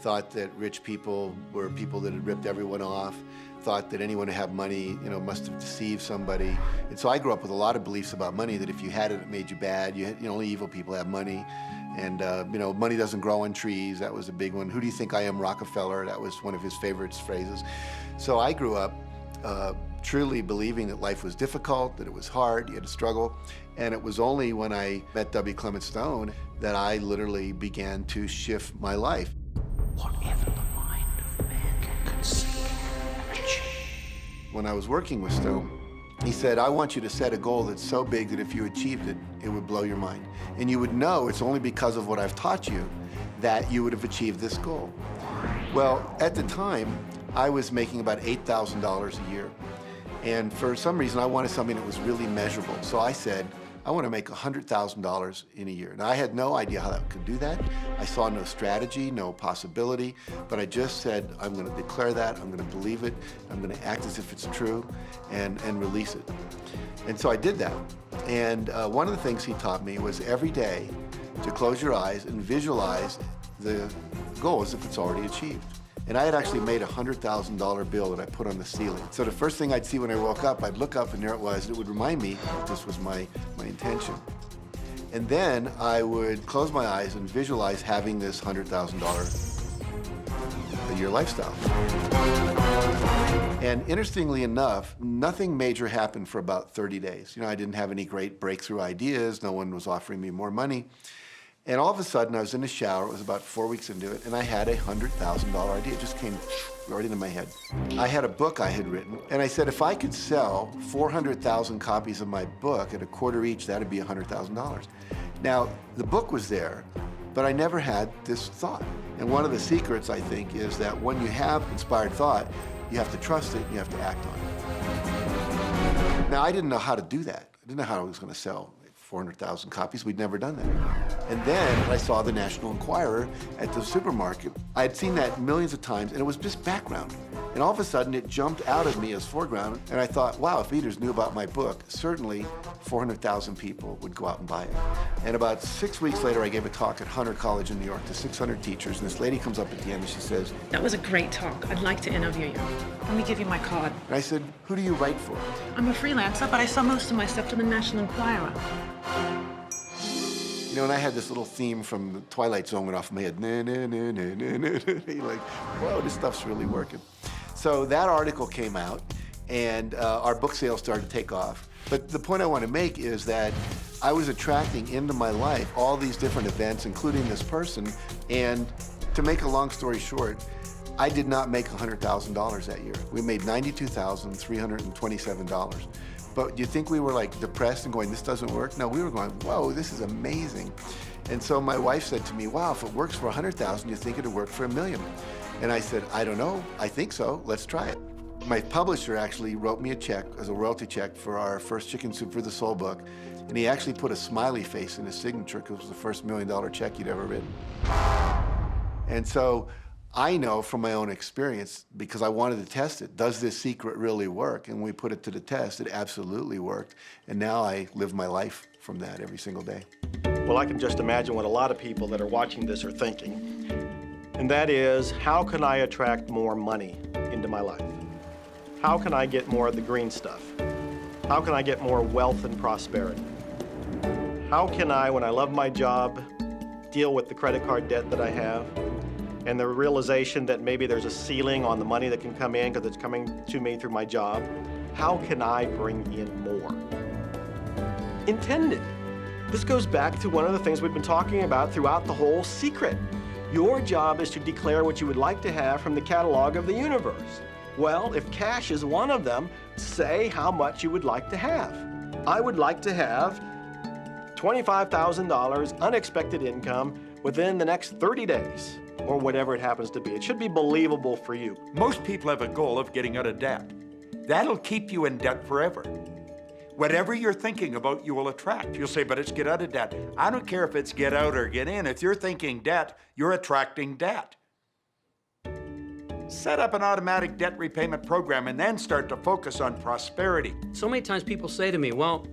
thought that rich people were people that had ripped everyone off, thought that anyone who had money, must have deceived somebody. And so I grew up with a lot of beliefs about money, that if you had it, it made you bad. Only evil people have money. And, money doesn't grow on trees. That was a big one. Who do you think I am, Rockefeller? That was one of his favorite phrases. So I grew up truly believing that life was difficult, that it was hard, you had to struggle. And it was only when I met W. Clement Stone that I literally began to shift my life. Whatever the mind of man can conceive and achieve. When I was working with Stone, he said, I want you to set a goal that's so big that if you achieved it, it would blow your mind. And you would know it's only because of what I've taught you that you would have achieved this goal. Well, at the time, I was making about $8,000 a year. And for some reason, I wanted something that was really measurable. So I said, I want to make $100,000 in a year. Now, I had no idea how I could do that. I saw no strategy, no possibility, but I just said, I'm going to declare that, I'm going to believe it, I'm going to act as if it's true, and release it. And so I did that. And one of the things he taught me was every day to close your eyes and visualize the goal as if it's already achieved. And I had actually made a $100,000 bill that I put on the ceiling. So the first thing I'd see when I woke up, I'd look up and there it was. And it would remind me that this was my intention. And then I would close my eyes and visualize having this $100,000 a year lifestyle. And interestingly enough, nothing major happened for about 30 days. I didn't have any great breakthrough ideas. No one was offering me more money. And all of a sudden, I was in the shower, it was about 4 weeks into it, and I had a $100,000 idea. It just came right into my head. I had a book I had written, and I said, if I could sell 400,000 copies of my book at a quarter each, that'd be $100,000. Now, the book was there, but I never had this thought. And one of the secrets, I think, is that when you have inspired thought, you have to trust it, and you have to act on it. Now, I didn't know how to do that. I didn't know how I was going to sell 400,000 copies. We'd never done that. And then I saw the National Enquirer at the supermarket. I had seen that millions of times, and it was just background. And all of a sudden, it jumped out of me as foreground, and I thought, wow, if readers knew about my book, certainly 400,000 people would go out and buy it. And about 6 weeks later, I gave a talk at Hunter College in New York to 600 teachers, and this lady comes up at the end and she says, that was a great talk. I'd like to interview you. Let me give you my card. And I said, who do you write for? I'm a freelancer, but I sell most of my stuff to the National Enquirer. And I had this little theme from the Twilight Zone went off in my head. Na, na, na, na, na, na. You're like, whoa, this stuff's really working. So that article came out, and our book sales started to take off. But the point I want to make is that I was attracting into my life all these different events, including this person. And to make a long story short, I did not make $100,000 that year. We made $92,327. But do you think we were like depressed and going, this doesn't work? No, we were going, whoa, this is amazing. And so my wife said to me, wow, if it works for 100,000, you think it'd work for $1 million? And I said, I don't know, I think so, let's try it. My publisher actually wrote me a check as a royalty check for our first Chicken Soup for the Soul book. And he actually put a smiley face in his signature because it was the first $1 million check he'd ever written. And so I know from my own experience, because I wanted to test it, does this secret really work? And when we put it to the test, it absolutely worked. And now I live my life from that every single day. Well, I can just imagine what a lot of people that are watching this are thinking. And that is, how can I attract more money into my life? How can I get more of the green stuff? How can I get more wealth and prosperity? How can I, when I love my job, deal with the credit card debt that I have? And the realization that maybe there's a ceiling on the money that can come in because it's coming to me through my job. How can I bring in more? Intended. This goes back to one of the things we've been talking about throughout the whole secret. Your job is to declare what you would like to have from the catalog of the universe. Well, if cash is one of them, say how much you would like to have. I would like to have $25,000 unexpected income within the next 30 days, or whatever it happens to be. It should be believable for you. Most people have a goal of getting out of debt. That'll keep you in debt forever. Whatever you're thinking about, you will attract. You'll say, but it's get out of debt. I don't care if it's get out or get in. If you're thinking debt, you're attracting debt. Set up an automatic debt repayment program and then start to focus on prosperity. So many times people say to me, well,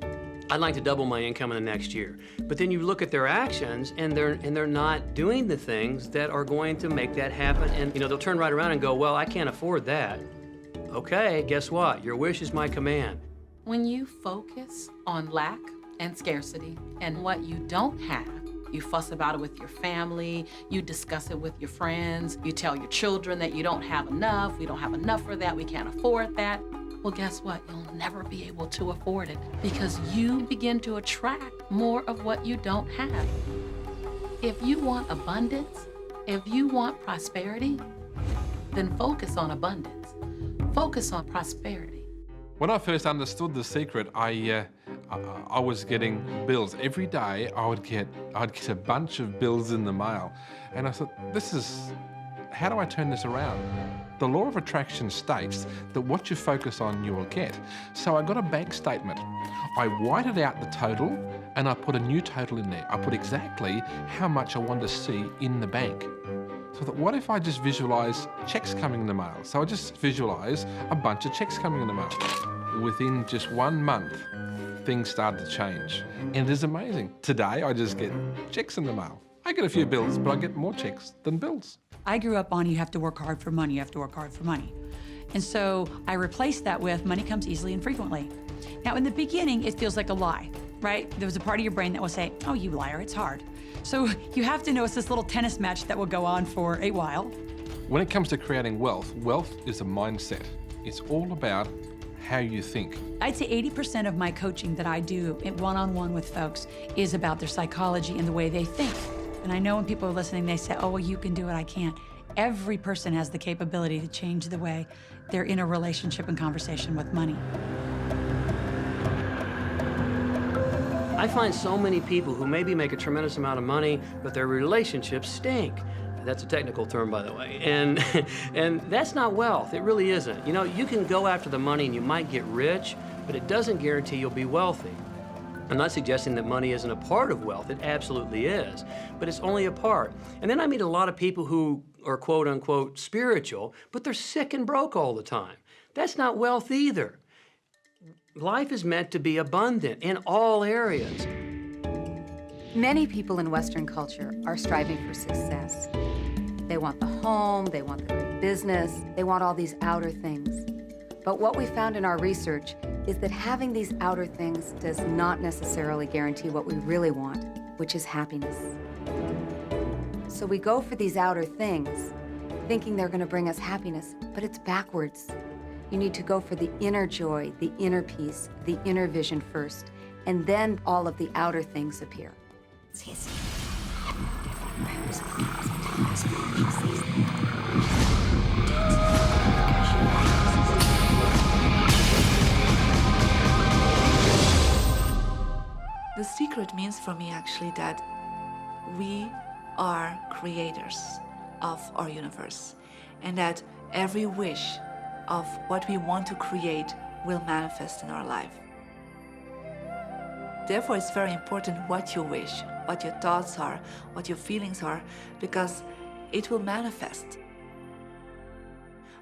I'd like to double my income in the next year. But then you look at their actions and they're not doing the things that are going to make that happen. And they'll turn right around and go, well, I can't afford that. Okay, guess what? Your wish is my command. When you focus on lack and scarcity and what you don't have, you fuss about it with your family, you discuss it with your friends, you tell your children that you don't have enough, we don't have enough for that, we can't afford that. Well, guess what? You'll never be able to afford it because you begin to attract more of what you don't have. If you want abundance, if you want prosperity, then focus on abundance. Focus on prosperity. When I first understood the secret, I was getting bills. Every day I'd get a bunch of bills in the mail. And I thought, how do I turn this around? The law of attraction states that what you focus on, you will get. So I got a bank statement. I whited out the total and I put a new total in there. I put exactly how much I wanted to see in the bank. So I thought, what if I just visualize checks coming in the mail? So I just visualize a bunch of checks coming in the mail. Within just 1 month, things started to change. And it is amazing. Today, I just get checks in the mail. I get a few bills, but I get more checks than bills. I grew up on you have to work hard for money, you have to work hard for money. And so I replaced that with money comes easily and frequently. Now, in the beginning, it feels like a lie, right? There was a part of your brain that will say, oh, you liar, it's hard. So you have to know it's this little tennis match that will go on for a while. When it comes to creating wealth, wealth is a mindset. It's all about how you think. I'd say 80% of my coaching that I do one-on-one with folks is about their psychology and the way they think. And I know when people are listening, they say, oh, well, you can do it, I can't. Every person has the capability to change the way they're in a relationship and conversation with money. I find so many people who maybe make a tremendous amount of money, but their relationships stink. That's a technical term, by the way. And that's not wealth. It really isn't. You can go after the money and you might get rich, but it doesn't guarantee you'll be wealthy. I'm not suggesting that money isn't a part of wealth. It absolutely is, but it's only a part. And then I meet a lot of people who are quote unquote spiritual, but they're sick and broke all the time. That's not wealth either. Life is meant to be abundant in all areas. Many people in Western culture are striving for success. They want the home, they want the great business, they want all these outer things. But what we found in our research is that having these outer things does not necessarily guarantee what we really want, which is happiness. So we go for these outer things, thinking they're gonna bring us happiness, but it's backwards. You need to go for the inner joy, the inner peace, the inner vision first, and then all of the outer things appear. The secret means for me actually that we are creators of our universe, and that every wish of what we want to create will manifest in our life. Therefore, it's very important what you wish, what your thoughts are, what your feelings are, because it will manifest.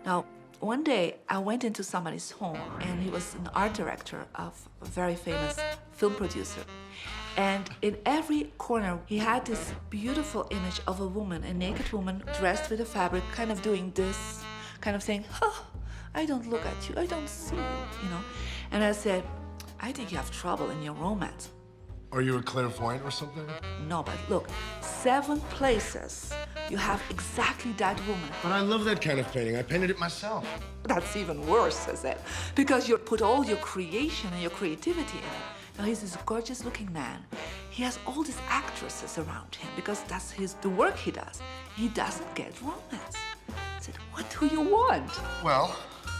Now, one day I went into somebody's home, and he was an art director of a very famous film producer. And in every corner, he had this beautiful image of a woman, a naked woman dressed with a fabric, kind of doing this, kind of saying, oh, I don't look at you, I don't see you, And I said, I think you have trouble in your romance. Are you a clairvoyant or something? No, but look, 7 places you have exactly that woman. But I love that kind of painting. I painted it myself. That's even worse, I said, because you put all your creation and your creativity in it. Now he's this gorgeous looking man. He has all these actresses around him because that's the work he does. He doesn't get romance. I said, what do you want? Well,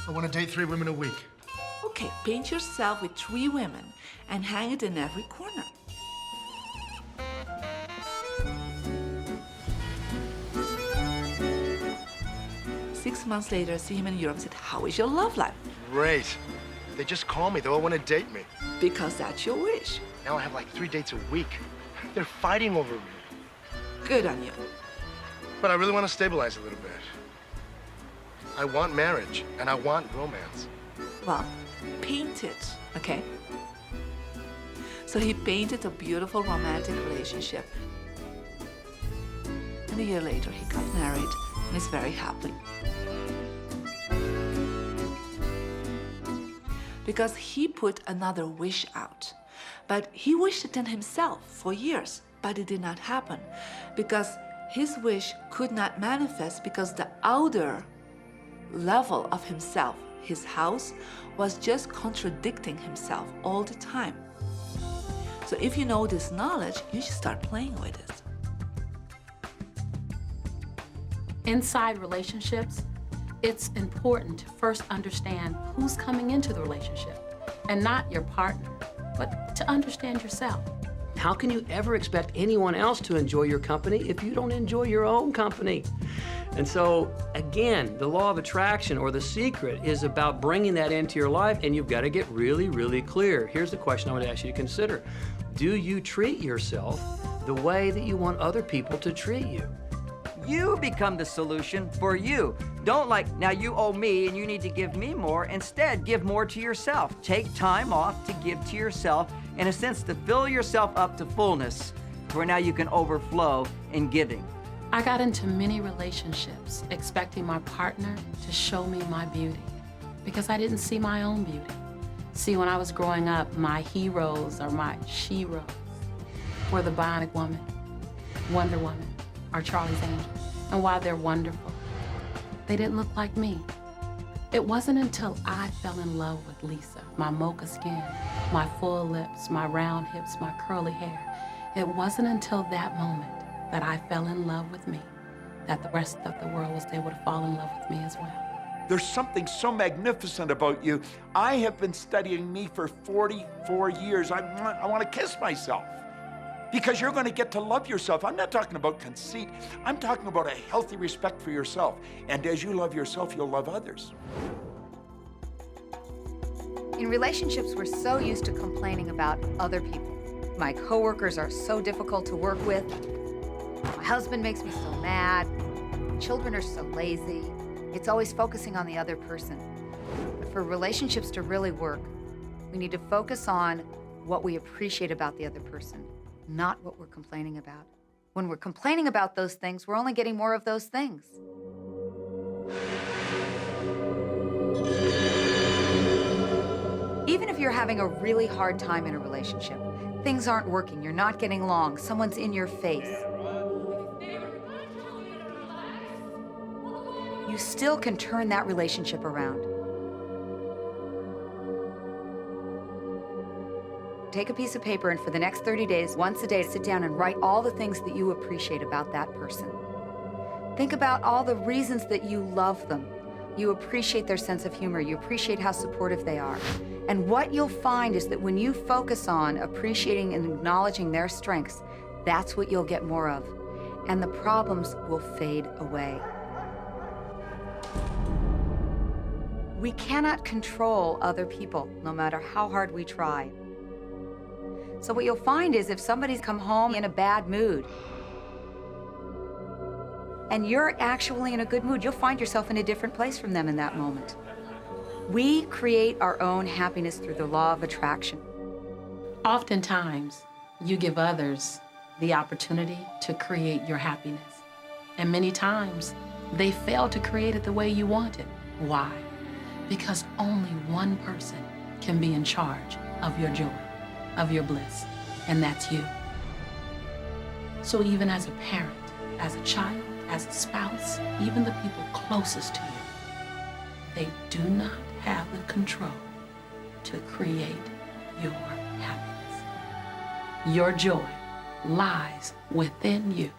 I want to date 3 women a week. Okay, paint yourself with 3 women and hang it in every corner. Six months later, I see him in Europe and said, how is your love life? Great. They just call me. They all want to date me. Because that's your wish. Now I have like 3 dates a week. They're fighting over me. Good on you. But I really want to stabilize a little bit. I want marriage, and I want romance. Well, paint it, okay? So he painted a beautiful romantic relationship. And a year later, he got married and is very happy. Because he put another wish out. But he wished it in himself for years, but it did not happen. Because his wish could not manifest because the outer level of himself, his house, was just contradicting himself all the time. So if you know this knowledge, you should start playing with it. Inside relationships, it's important to first understand who's coming into the relationship, and not your partner, but to understand yourself. How can you ever expect anyone else to enjoy your company if you don't enjoy your own company? And so, again, the law of attraction, or the secret, is about bringing that into your life, and you've got to get really, really clear. Here's the question I would ask you to consider. Do you treat yourself the way that you want other people to treat you? You become the solution for you. Don't now you owe me and you need to give me more. Instead, give more to yourself. Take time off to give to yourself, in a sense, to fill yourself up to fullness, to where now you can overflow in giving. I got into many relationships expecting my partner to show me my beauty because I didn't see my own beauty. See, when I was growing up, my heroes or my she-ros were the Bionic Woman, Wonder Woman, or Charlie's Angels. And while they're wonderful, they didn't look like me. It wasn't until I fell in love with Lisa, my mocha skin, my full lips, my round hips, my curly hair. It wasn't until that moment that I fell in love with me that the rest of the world was able to fall in love with me as well. There's something so magnificent about you. I have been studying me for 44 years. I want to kiss myself. Because you're going to get to love yourself. I'm not talking about conceit. I'm talking about a healthy respect for yourself. And as you love yourself, you'll love others. In relationships, we're so used to complaining about other people. My coworkers are so difficult to work with. My husband makes me so mad. Children are so lazy. It's always focusing on the other person. But for relationships to really work, we need to focus on what we appreciate about the other person, not what we're complaining about. When we're complaining about those things, we're only getting more of those things. Even if you're having a really hard time in a relationship, things aren't working, you're not getting along, someone's in your face, you still can turn that relationship around. Take a piece of paper and for the next 30 days, once a day, sit down and write all the things that you appreciate about that person. Think about all the reasons that you love them. You appreciate their sense of humor. You appreciate how supportive they are. And what you'll find is that when you focus on appreciating and acknowledging their strengths, that's what you'll get more of. And the problems will fade away. We cannot control other people, no matter how hard we try. So what you'll find is if somebody's come home in a bad mood, and you're actually in a good mood, you'll find yourself in a different place from them in that moment. We create our own happiness through the law of attraction. Oftentimes, you give others the opportunity to create your happiness. And many times, they fail to create it the way you want it. Why? Because only one person can be in charge of your joy, of your bliss, and that's you. So even as a parent, as a child, as a spouse, even the people closest to you, they do not have the control to create your happiness. Your joy lies within you.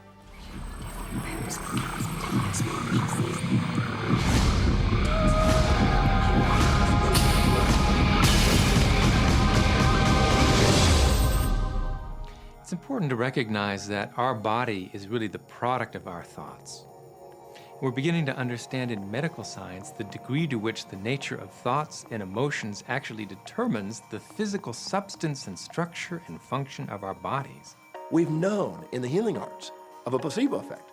It's important to recognize that our body is really the product of our thoughts. We're beginning to understand in medical science the degree to which the nature of thoughts and emotions actually determines the physical substance and structure and function of our bodies. We've known in the healing arts of a placebo effect.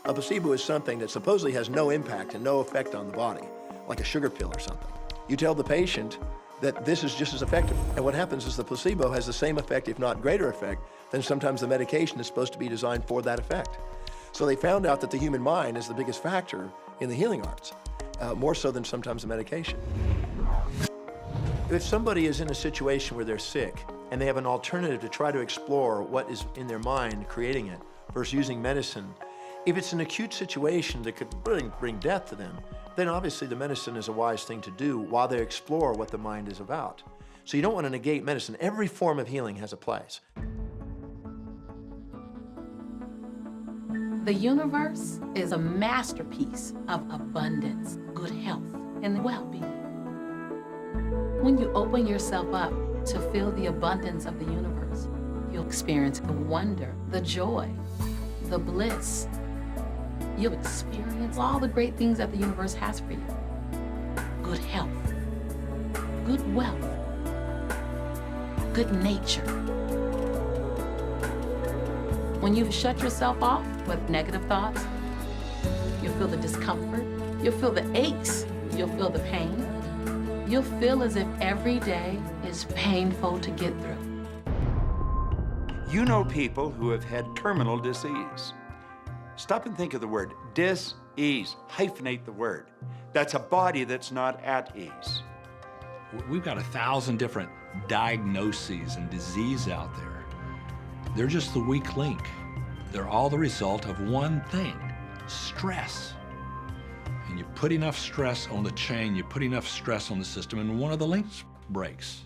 A placebo is something that supposedly has no impact and no effect on the body, like a sugar pill or something. You tell the patient that this is just as effective, and what happens is the placebo has the same effect, if not greater effect, than sometimes the medication is supposed to be designed for that effect. So they found out that the human mind is the biggest factor in the healing arts, more so than sometimes the medication. If somebody is in a situation where they're sick and they have an alternative to try to explore what is in their mind creating it versus using medicine, if it's an acute situation that could bring death to them, then obviously the medicine is a wise thing to do while they explore what the mind is about. So you don't want to negate medicine. Every form of healing has a place. The universe is a masterpiece of abundance, good health, and well-being. When you open yourself up to feel the abundance of the universe, you'll experience the wonder, the joy, the bliss. You'll experience all the great things that the universe has for you. Good health, good wealth, good nature. When you shut yourself off with negative thoughts, you'll feel the discomfort, you'll feel the aches, you'll feel the pain. You'll feel as if every day is painful to get through. You know people who have had terminal disease. Stop and think of the word dis-ease. Hyphenate the word. That's a body that's not at ease. We've got 1,000 different diagnoses and disease out there. They're just the weak link. They're all the result of one thing, stress. And you put enough stress on the chain, you put enough stress on the system, and one of the links breaks.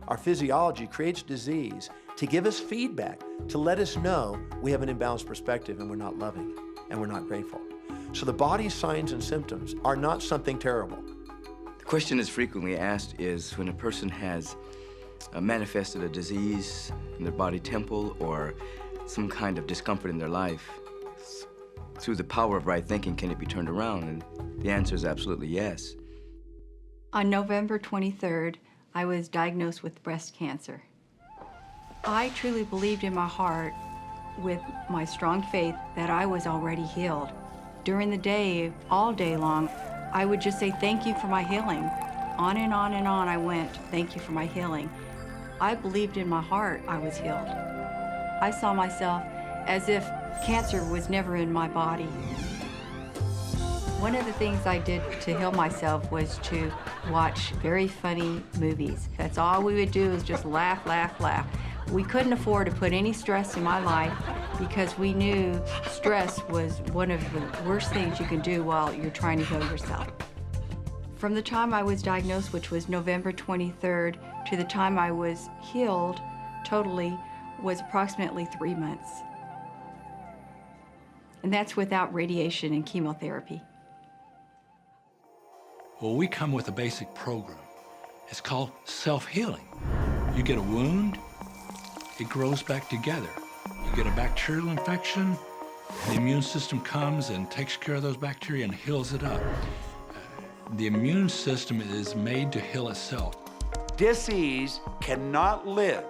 Our physiology creates disease to give us feedback, to let us know we have an imbalanced perspective and we're not loving and we're not grateful. So the body's signs and symptoms are not something terrible. The question that's frequently asked is when a person has manifested a disease in their body temple or some kind of discomfort in their life, through the power of right thinking, can it be turned around? And the answer is absolutely yes. On November 23rd, I was diagnosed with breast cancer. I truly believed in my heart, with my strong faith, that I was already healed. During the day, all day long, I would just say, thank you for my healing. On and on and on I went, thank you for my healing. I believed in my heart I was healed. I saw myself as if cancer was never in my body. One of the things I did to heal myself was to watch very funny movies. That's all we would do is just laugh, laugh, laugh. We couldn't afford to put any stress in my life because we knew stress was one of the worst things you can do while you're trying to heal yourself. From the time I was diagnosed, which was November 23rd, to the time I was healed totally was approximately 3 months. And that's without radiation and chemotherapy. Well, we come with a basic program. It's called self-healing. You get a wound, it grows back together. You get a bacterial infection, the immune system comes and takes care of those bacteria and heals it up. The immune system is made to heal itself. Dis-ease cannot live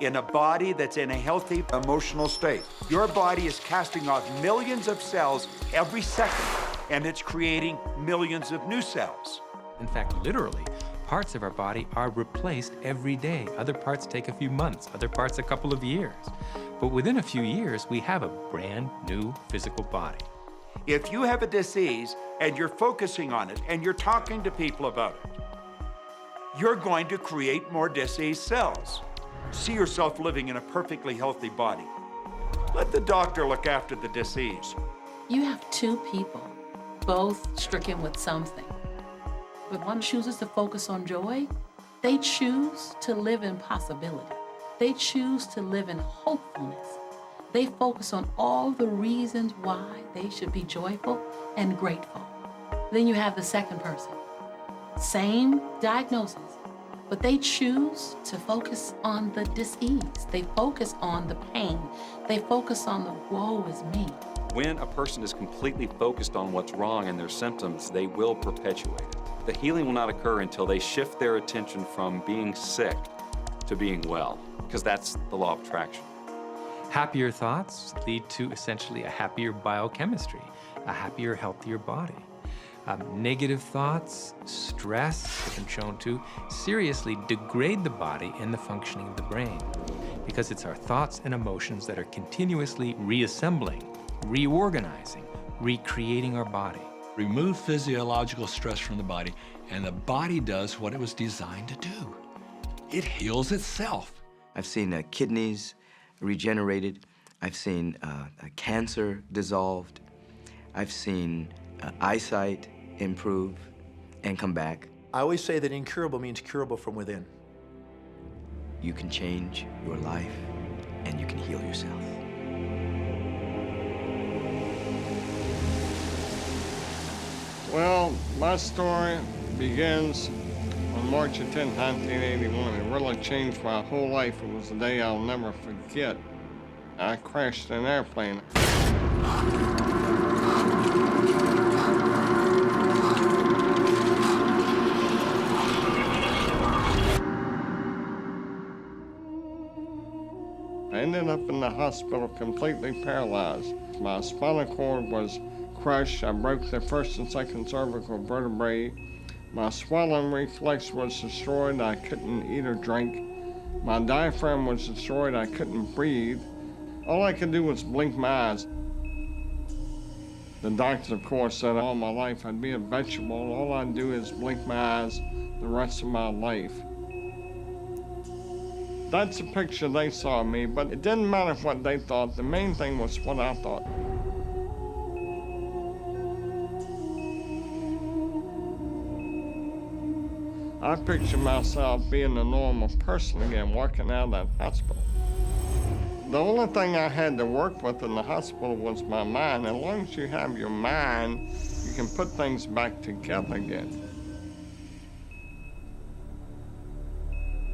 in a body that's in a healthy emotional state. Your body is casting off millions of cells every second, and it's creating millions of new cells. In fact, literally, parts of our body are replaced every day. Other parts take a few months, other parts a couple of years. But within a few years, we have a brand new physical body. If you have a disease and you're focusing on it and you're talking to people about it, you're going to create more disease cells. See yourself living in a perfectly healthy body. Let the doctor look after the disease. You have two people, both stricken with something. But one chooses to focus on joy, they choose to live in possibility. They choose to live in hopefulness. They focus on all the reasons why they should be joyful and grateful. Then you have the second person. Same diagnosis, but they choose to focus on the dis-ease. They focus on the pain. They focus on the woe is me. When a person is completely focused on what's wrong and their symptoms, they will perpetuate it. The healing will not occur until they shift their attention from being sick to being well, because that's the law of attraction. Happier thoughts lead to essentially a happier biochemistry, a happier, healthier body. Negative thoughts, stress, have been shown to seriously degrade the body and the functioning of the brain, because it's our thoughts and emotions that are continuously reassembling, reorganizing, recreating our body. Remove physiological stress from the body, and the body does what it was designed to do. It heals itself. I've seen kidneys regenerated. I've seen cancer dissolved. I've seen eyesight improve and come back. I always say that incurable means curable from within. You can change your life and you can heal yourself. Well, my story begins on March 10, 1981. It really changed my whole life. It was a day I'll never forget. I crashed an airplane. I ended up in the hospital completely paralyzed. My spinal cord was crushed. I broke the first and second cervical vertebrae. My swallowing reflex was destroyed. I couldn't eat or drink. My diaphragm was destroyed. I couldn't breathe. All I could do was blink my eyes. The doctors, of course, said all my life I'd be a vegetable. All I'd do is blink my eyes the rest of my life. That's the picture they saw of me, but it didn't matter what they thought. The main thing was what I thought. I picture myself being a normal person again, walking out of that hospital. The only thing I had to work with in the hospital was my mind. As long as you have your mind, you can put things back together again.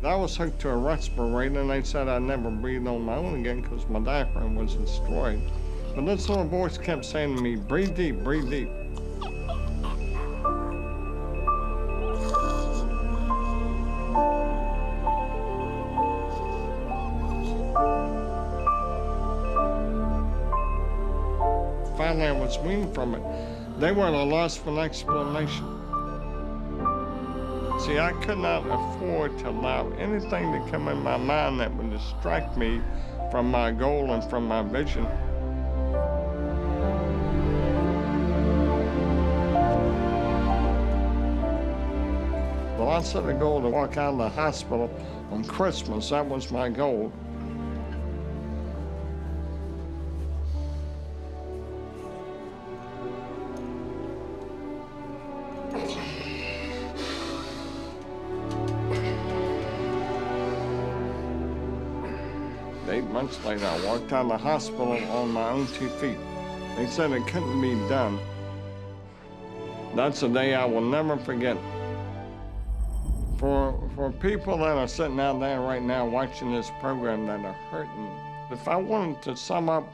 I was hooked to a respirator, and they said I'd never breathe on my own again because my diaphragm was destroyed. But this little voice kept saying to me, breathe deep, breathe deep. Finally, I was weaned from it. They were at a loss for an explanation. See, I could not afford to allow anything to come in my mind that would distract me from my goal and from my vision. Well, I set a goal to walk out of the hospital on Christmas. That was my goal. Months later, I walked out of the hospital on my own 2 feet. They said it couldn't be done. That's a day I will never forget. For people that are sitting out there right now watching this program that are hurting, if I wanted to sum up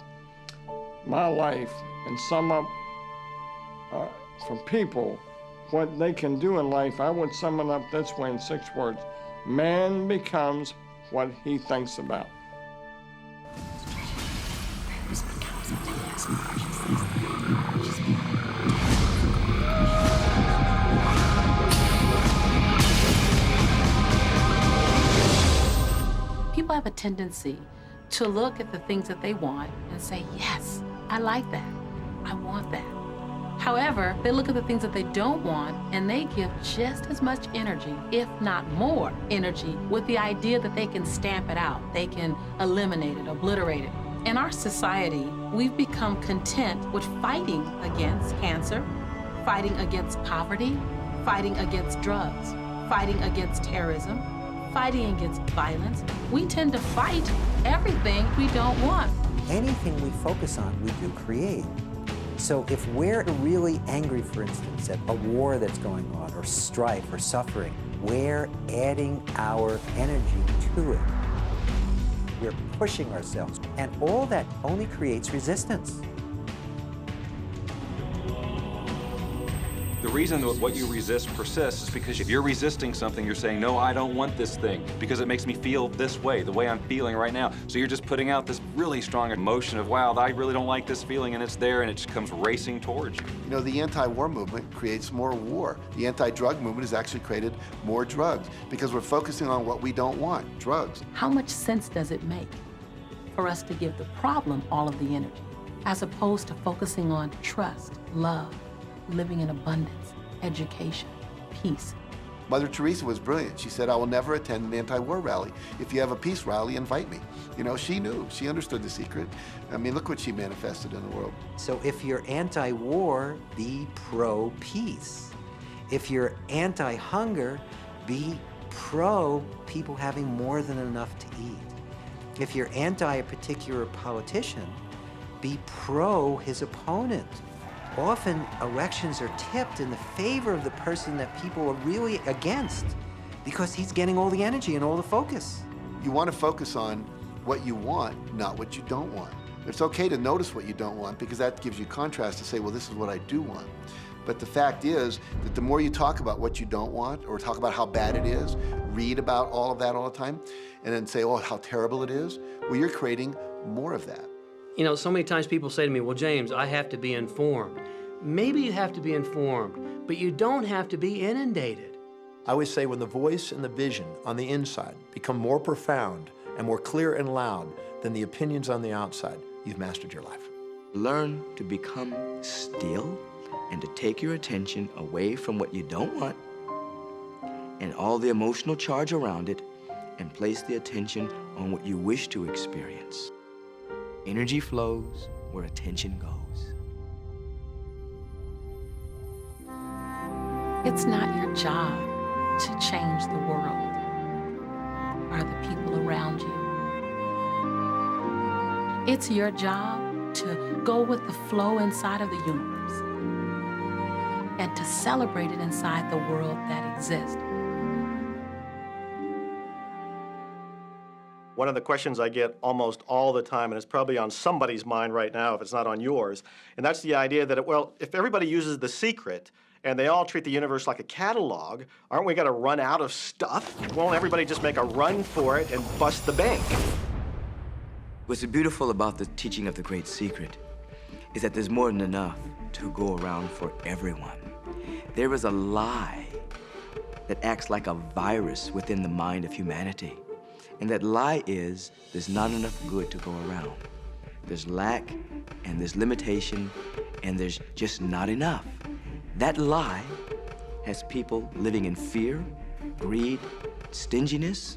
my life and sum up for people what they can do in life, I would sum it up this way in 6 words. Man becomes what he thinks about. People have a tendency to look at the things that they want and say, yes, I like that, I want that. However, they look at the things that they don't want and they give just as much energy, if not more energy, with the idea that they can stamp it out, they can eliminate it, obliterate it. In our society, we've become content with fighting against cancer, fighting against poverty, fighting against drugs, fighting against terrorism, fighting against violence. We tend to fight everything we don't want. Anything we focus on, we do create. So if we're really angry, for instance, at a war that's going on, or strife, or suffering, we're adding our energy to it. We're pushing ourselves, and all that only creates resistance. The reason that what you resist persists is because if you're resisting something, you're saying, no, I don't want this thing because it makes me feel this way, the way I'm feeling right now. So you're just putting out this really strong emotion of, wow, I really don't like this feeling, and it's there, and it just comes racing towards you. You know, the anti-war movement creates more war. The anti-drug movement has actually created more drugs because we're focusing on what we don't want, drugs. How much sense does it make for us to give the problem all of the energy, as opposed to focusing on trust, love, living in abundance, education, peace? Mother Teresa was brilliant. She said, I will never attend an anti-war rally. If you have a peace rally, invite me. You know, she knew. She understood the secret. I mean, look what she manifested in the world. So if you're anti-war, be pro-peace. If you're anti-hunger, be pro-people having more than enough to eat. If you're anti a particular politician, be pro his opponent. Often, elections are tipped in the favor of the person that people are really against because he's getting all the energy and all the focus. You want to focus on what you want, not what you don't want. It's okay to notice what you don't want because that gives you contrast to say, well, this is what I do want. But the fact is that the more you talk about what you don't want or talk about how bad it is, read about all of that all the time, and then say, oh, how terrible it is, well, you're creating more of that. You know, so many times people say to me, well, James, I have to be informed. Maybe you have to be informed, but you don't have to be inundated. I always say when the voice and the vision on the inside become more profound and more clear and loud than the opinions on the outside, you've mastered your life. Learn to become still and to take your attention away from what you don't want and all the emotional charge around it and place the attention on what you wish to experience. Energy flows where attention goes. It's not your job to change the world or the people around you. It's your job to go with the flow inside of the universe and to celebrate it inside the world that exists. One of the questions I get almost all the time, and it's probably on somebody's mind right now if it's not on yours, and that's the idea that, well, if everybody uses The Secret and they all treat the universe like a catalog, aren't we going to run out of stuff? Won't everybody just make a run for it and bust the bank? What's beautiful about the teaching of the Great Secret is that there's more than enough to go around for everyone. There is a lie that acts like a virus within the mind of humanity. And that lie is there's not enough good to go around. There's lack, and there's limitation, and there's just not enough. That lie has people living in fear, greed, stinginess,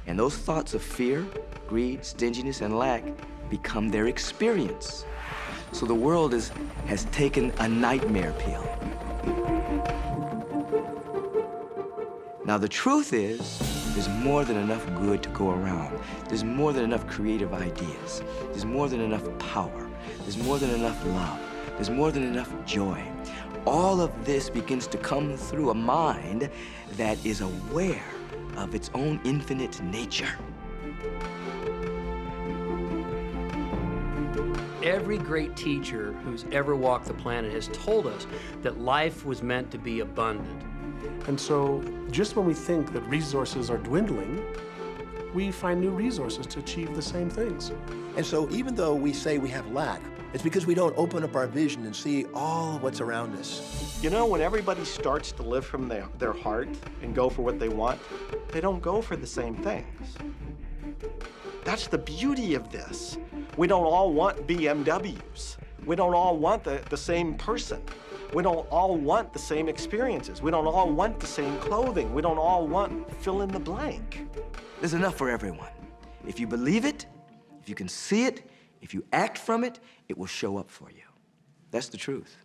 and those thoughts of fear, greed, stinginess, and lack become their experience. So the world has taken a nightmare pill. Now the truth is, there's more than enough good to go around. There's more than enough creative ideas. There's more than enough power. There's more than enough love. There's more than enough joy. All of this begins to come through a mind that is aware of its own infinite nature. Every great teacher who's ever walked the planet has told us that life was meant to be abundant. And so just when we think that resources are dwindling, we find new resources to achieve the same things. And so even though we say we have lack, it's because we don't open up our vision and see all of what's around us. You know, when everybody starts to live from their heart and go for what they want, they don't go for the same things. That's the beauty of this. We don't all want BMWs. We don't all want the same person. We don't all want the same experiences. We don't all want the same clothing. We don't all want fill in the blank. There's enough for everyone. If you believe it, if you can see it, if you act from it, it will show up for you. That's the truth.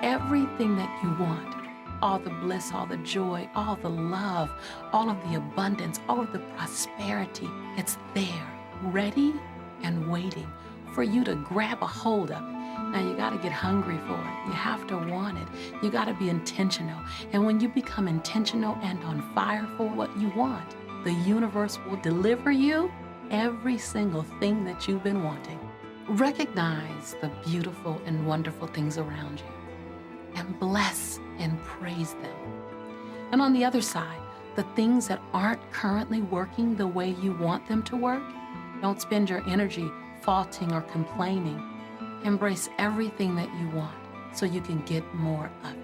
Everything that you want all the bliss, all the joy, all the love, all of the abundance, all of the prosperity. It's there, ready and waiting for you to grab a hold of it. Now you gotta get hungry for it. You have to want it. You gotta be intentional. And when you become intentional and on fire for what you want, the universe will deliver you every single thing that you've been wanting. Recognize the beautiful and wonderful things around you and bless and praise them. And on the other side, the things that aren't currently working the way you want them to work, don't spend your energy faulting or complaining. Embrace everything that you want so you can get more of it.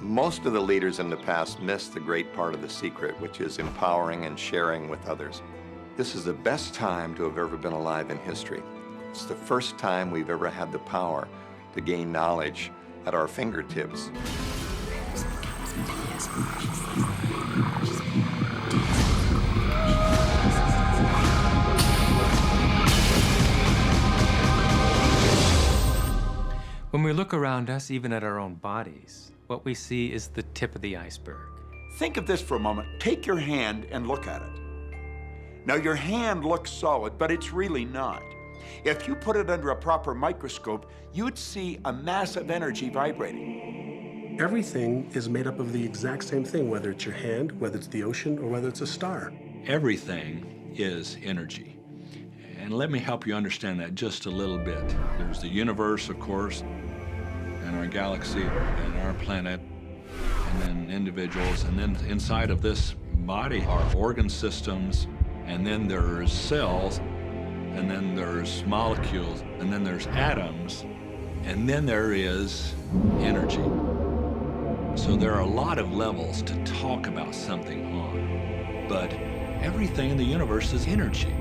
Most of the leaders in the past missed the great part of the secret, which is empowering and sharing with others. This is the best time to have ever been alive in history. It's the first time we've ever had the power to gain knowledge at our fingertips. When we look around us, even at our own bodies, what we see is the tip of the iceberg. Think of this for a moment. Take your hand and look at it. Now, your hand looks solid, but it's really not. If you put it under a proper microscope, you'd see a mass of energy vibrating. Everything is made up of the exact same thing, whether it's your hand, whether it's the ocean, or whether it's a star. Everything is energy. And let me help you understand that just a little bit. There's the universe, of course, and our galaxy, and our planet, and then individuals, and then inside of this body are organ systems, and then there's cells, and then there's molecules, and then there's atoms, and then there is energy. So there are a lot of levels to talk about something on, but everything in the universe is energy.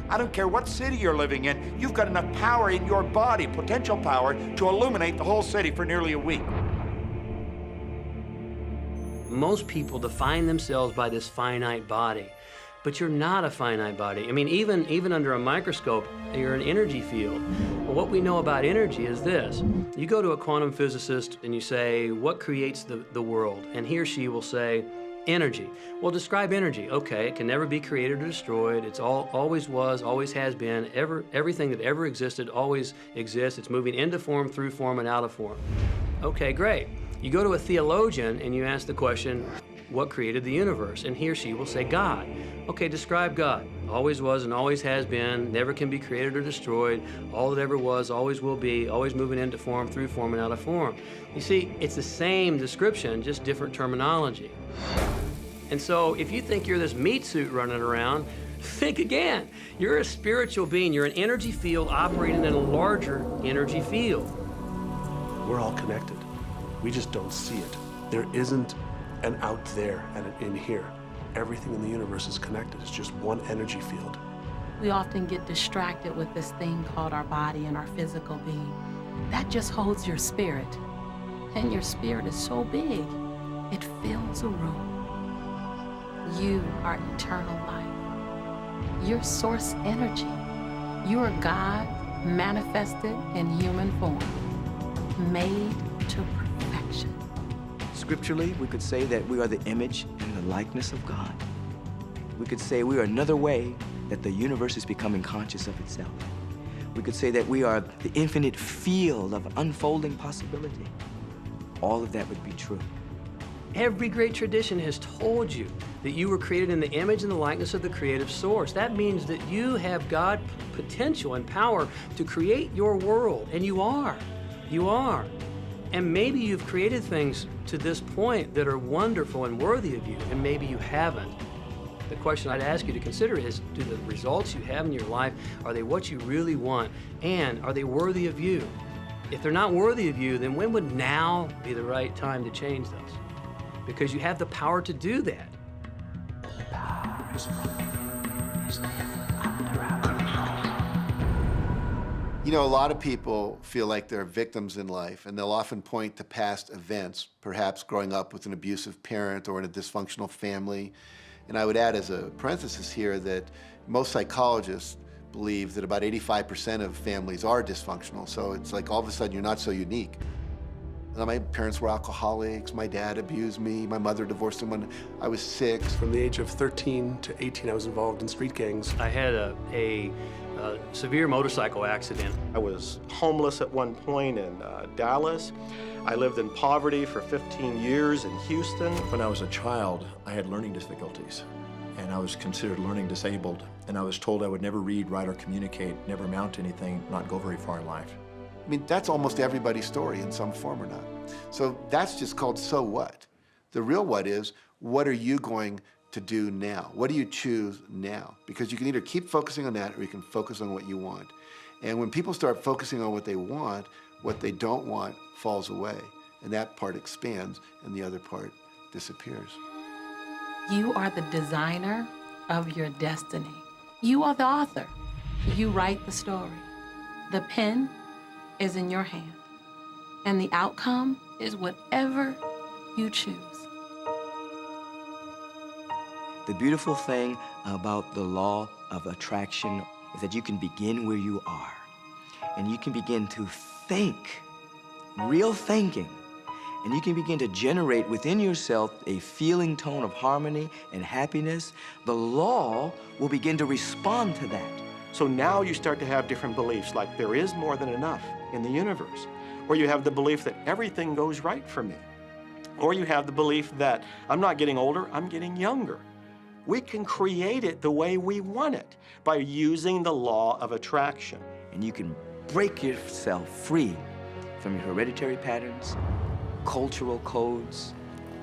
I don't care what city you're living in, you've got enough power in your body, potential power, to illuminate the whole city for nearly a week. Most people define themselves by this finite body, but you're not a finite body. I mean, even under a microscope, you're an energy field. Well, what we know about energy is this. You go to a quantum physicist and you say, what creates the world? And he or she will say, energy. Well, describe energy. Okay, it can never be created or destroyed. It's always was, always has been. Everything that ever existed always exists. It's moving into form, through form, and out of form. Okay, great. You go to a theologian and you ask the question, what created the universe? And he or she will say, God. Okay, describe God. Always was and always has been, never can be created or destroyed, all that ever was, always will be, always moving into form, through form, and out of form. You see, it's the same description, just different terminology. And so if you think you're this meat suit running around, think again. You're a spiritual being. You're an energy field operating in a larger energy field. We're all connected. We just don't see it. There isn't an out there and an in here. Everything in the universe is connected. It's just one energy field. We often get distracted with this thing called our body and our physical being. That just holds your spirit. And your spirit is so big, it fills a room. You are eternal life. You're source energy. You are God manifested in human form, made to perfection. Scripturally, we could say that we are the image and the likeness of God. We could say we are another way that the universe is becoming conscious of itself. We could say that we are the infinite field of unfolding possibility. All of that would be true. Every great tradition has told you that you were created in the image and the likeness of the creative source. That means that you have God potential and power to create your world, and you are. You are. And maybe you've created things to this point that are wonderful and worthy of you, and maybe you haven't. The question I'd ask you to consider is, do the results you have in your life, are they what you really want? And are they worthy of you? If they're not worthy of you, then when would now be the right time to change those? Because you have the power to do that. You know, a lot of people feel like they're victims in life, and they'll often point to past events, perhaps growing up with an abusive parent or in a dysfunctional family. And I would add as a parenthesis here that most psychologists believe that about 85% of families are dysfunctional, so it's like all of a sudden you're not so unique. My parents were alcoholics, my dad abused me, my mother divorced him when I was 6. From the age of 13 to 18, I was involved in street gangs. I had a severe motorcycle accident. I was homeless at one point in Dallas. I lived in poverty for 15 years in Houston. When I was a child, I had learning difficulties, and I was considered learning disabled, and I was told I would never read, write, or communicate, never amount to anything, not go very far in life. I mean, that's almost everybody's story in some form or not. So that's just called so what. The real what is, what are you going to do now? What do you choose now? Because you can either keep focusing on that or you can focus on what you want. And when people start focusing on what they want, what they don't want falls away. And that part expands and the other part disappears. You are the designer of your destiny. You are the author. You write the story. The pen is in your hand, and the outcome is whatever you choose. The beautiful thing about the law of attraction is that you can begin where you are, and you can begin to think, real thinking, and you can begin to generate within yourself a feeling tone of harmony and happiness. The law will begin to respond to that. So now you start to have different beliefs, like there is more than enough in the universe, or you have the belief that everything goes right for me, or you have the belief that I'm not getting older, I'm getting younger. We can create it the way we want it by using the law of attraction. And you can break yourself free from your hereditary patterns, cultural codes,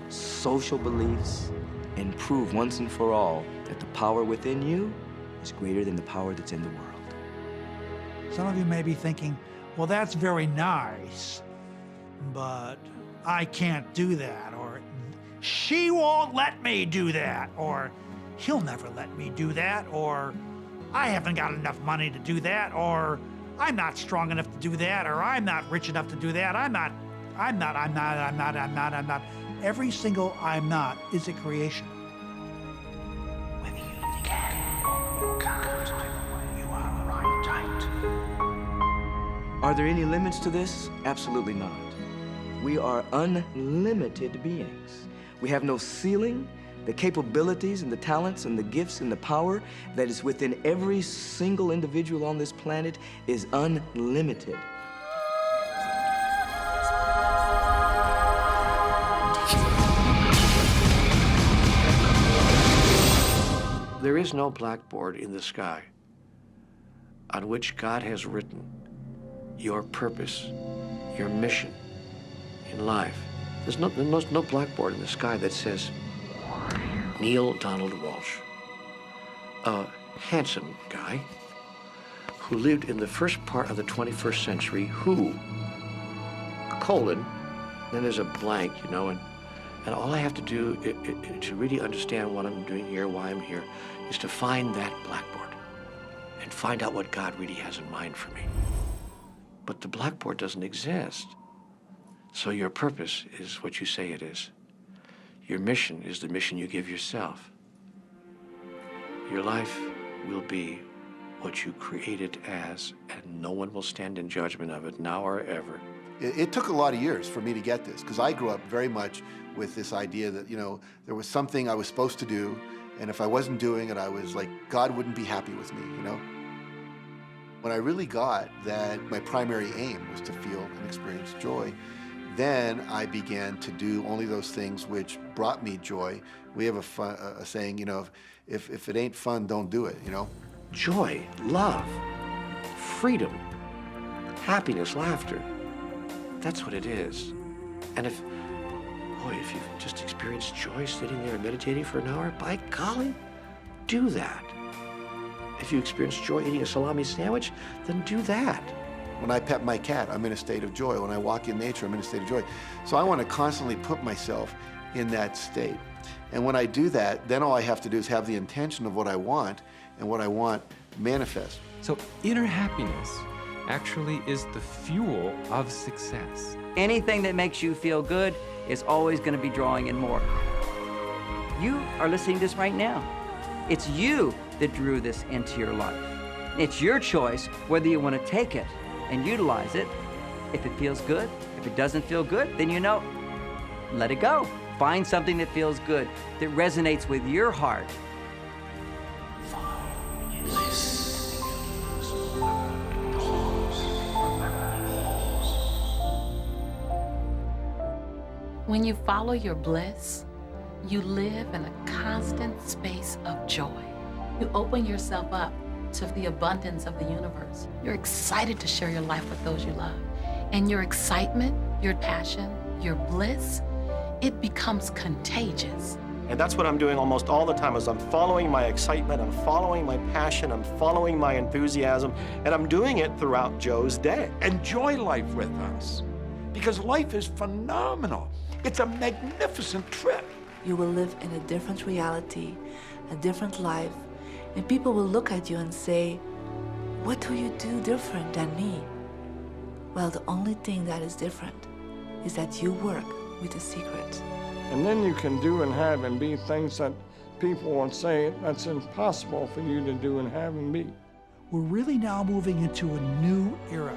social beliefs, and prove once and for all that the power within you is greater than the power that's in the world. Some of you may be thinking, well, that's very nice, but I can't do that, or she won't let me do that, or he'll never let me do that, or I haven't got enough money to do that, or I'm not strong enough to do that, or I'm not rich enough to do that, I'm not. Every single I'm not is a creation. Whether you can or can't, you are right tight. Are there any limits to this? Absolutely not. We are unlimited beings. We have no ceiling. The capabilities and the talents and the gifts and the power that is within every single individual on this planet is unlimited. There is no blackboard in the sky on which God has written your purpose, your mission in life. There's no blackboard in the sky that says, Neil Donald Walsh, a handsome guy who lived in the first part of the 21st century, who, colon, then there's a blank, you know, and all I have to do to really understand what I'm doing here, why I'm here, is to find that blackboard and find out what God really has in mind for me. But the blackboard doesn't exist. So your purpose is what you say it is. Your mission is the mission you give yourself. Your life will be what you create it as, and no one will stand in judgment of it now or ever. It took a lot of years for me to get this, because I grew up very much with this idea that, you know, there was something I was supposed to do, and if I wasn't doing it, I was like, God wouldn't be happy with me, you know? When I really got that my primary aim was to feel and experience joy, then I began to do only those things which brought me joy. We have a saying, you know, if it ain't fun, don't do it, you know? Joy, love, freedom, happiness, laughter. That's what it is. And if you've just experienced joy sitting there and meditating for an hour, by golly, do that. If you experience joy eating a salami sandwich, then do that. When I pet my cat, I'm in a state of joy. When I walk in nature, I'm in a state of joy. So I want to constantly put myself in that state. And when I do that, then all I have to do is have the intention of what I want, and what I want manifest. So inner happiness actually is the fuel of success. Anything that makes you feel good is always going to be drawing in more. You are listening to this right now. It's you that drew this into your life. It's your choice whether you want to take it and utilize it, If it feels good, if it doesn't feel good, then you know, let it go. Find something that feels good, that resonates with your heart. When you follow your bliss, you live in a constant space of joy. You open yourself up to the abundance of the universe. You're excited to share your life with those you love. And your excitement, your passion, your bliss, it becomes contagious. And that's what I'm doing almost all the time is I'm following my excitement, I'm following my passion, I'm following my enthusiasm, and I'm doing it throughout Joe's day. Enjoy life with us, because life is phenomenal. It's a magnificent trip. You will live in a different reality, a different life, and people will look at you and say, what do you do different than me? Well, the only thing that is different is that you work with the secret. And then you can do and have and be things that people would say that's impossible for you to do and have and be. We're really now moving into a new era.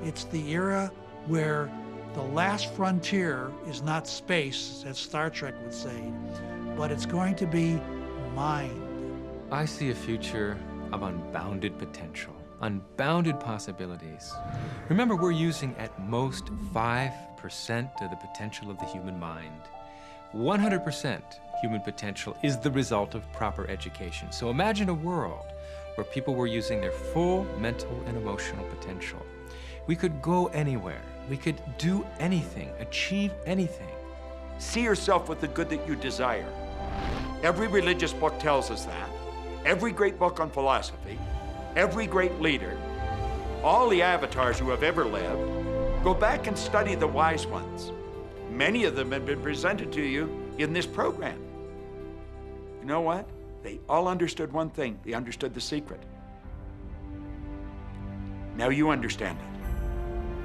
It's the era where the last frontier is not space, as Star Trek would say, but it's going to be mind. I see a future of unbounded potential, unbounded possibilities. Remember, we're using at most 5% of the potential of the human mind. 100% human potential is the result of proper education. So imagine a world where people were using their full mental and emotional potential. We could go anywhere. We could do anything, achieve anything. See yourself with the good that you desire. Every religious book tells us that. Every great book on philosophy, every great leader, all the avatars who have ever lived, go back and study the wise ones. Many of them have been presented to you in this program. You know what? They all understood one thing. They understood the secret. Now you understand it.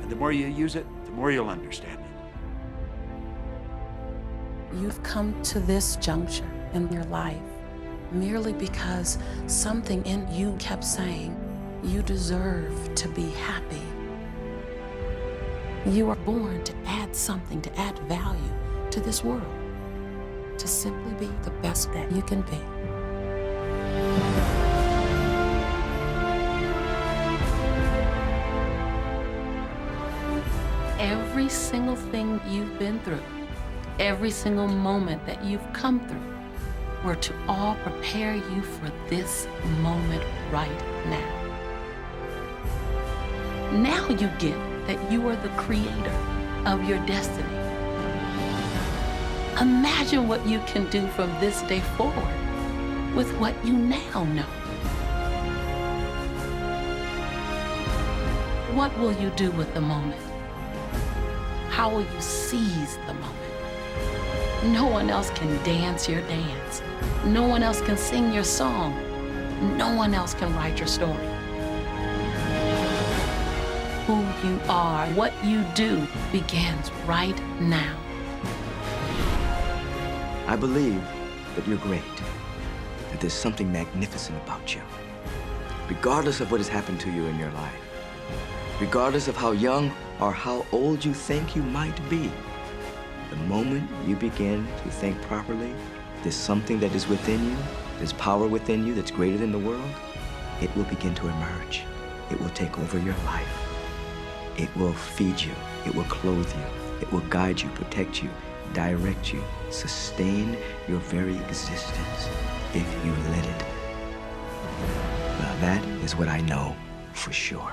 And the more you use it, the more you'll understand it. You've come to this juncture in your life merely because something in you kept saying, you deserve to be happy. You are born to add something, to add value to this world, to simply be the best that you can be. Every single thing you've been through, every single moment that you've come through, were to all prepare you for this moment right now. Now you get that you are the creator of your destiny. Imagine what you can do from this day forward with what you now know. What will you do with the moment? How will you seize the moment? No one else can dance your dance. No one else can sing your song. No one else can write your story. Who you are, what you do, begins right now. I believe that you're great, that there's something magnificent about you. Regardless of what has happened to you in your life, regardless of how young or how old you think you might be, the moment you begin to think properly, there's something that is within you, there's power within you that's greater than the world, it will begin to emerge. It will take over your life. It will feed you. It will clothe you. It will guide you, protect you, direct you, sustain your very existence if you let it. Now that is what I know for sure.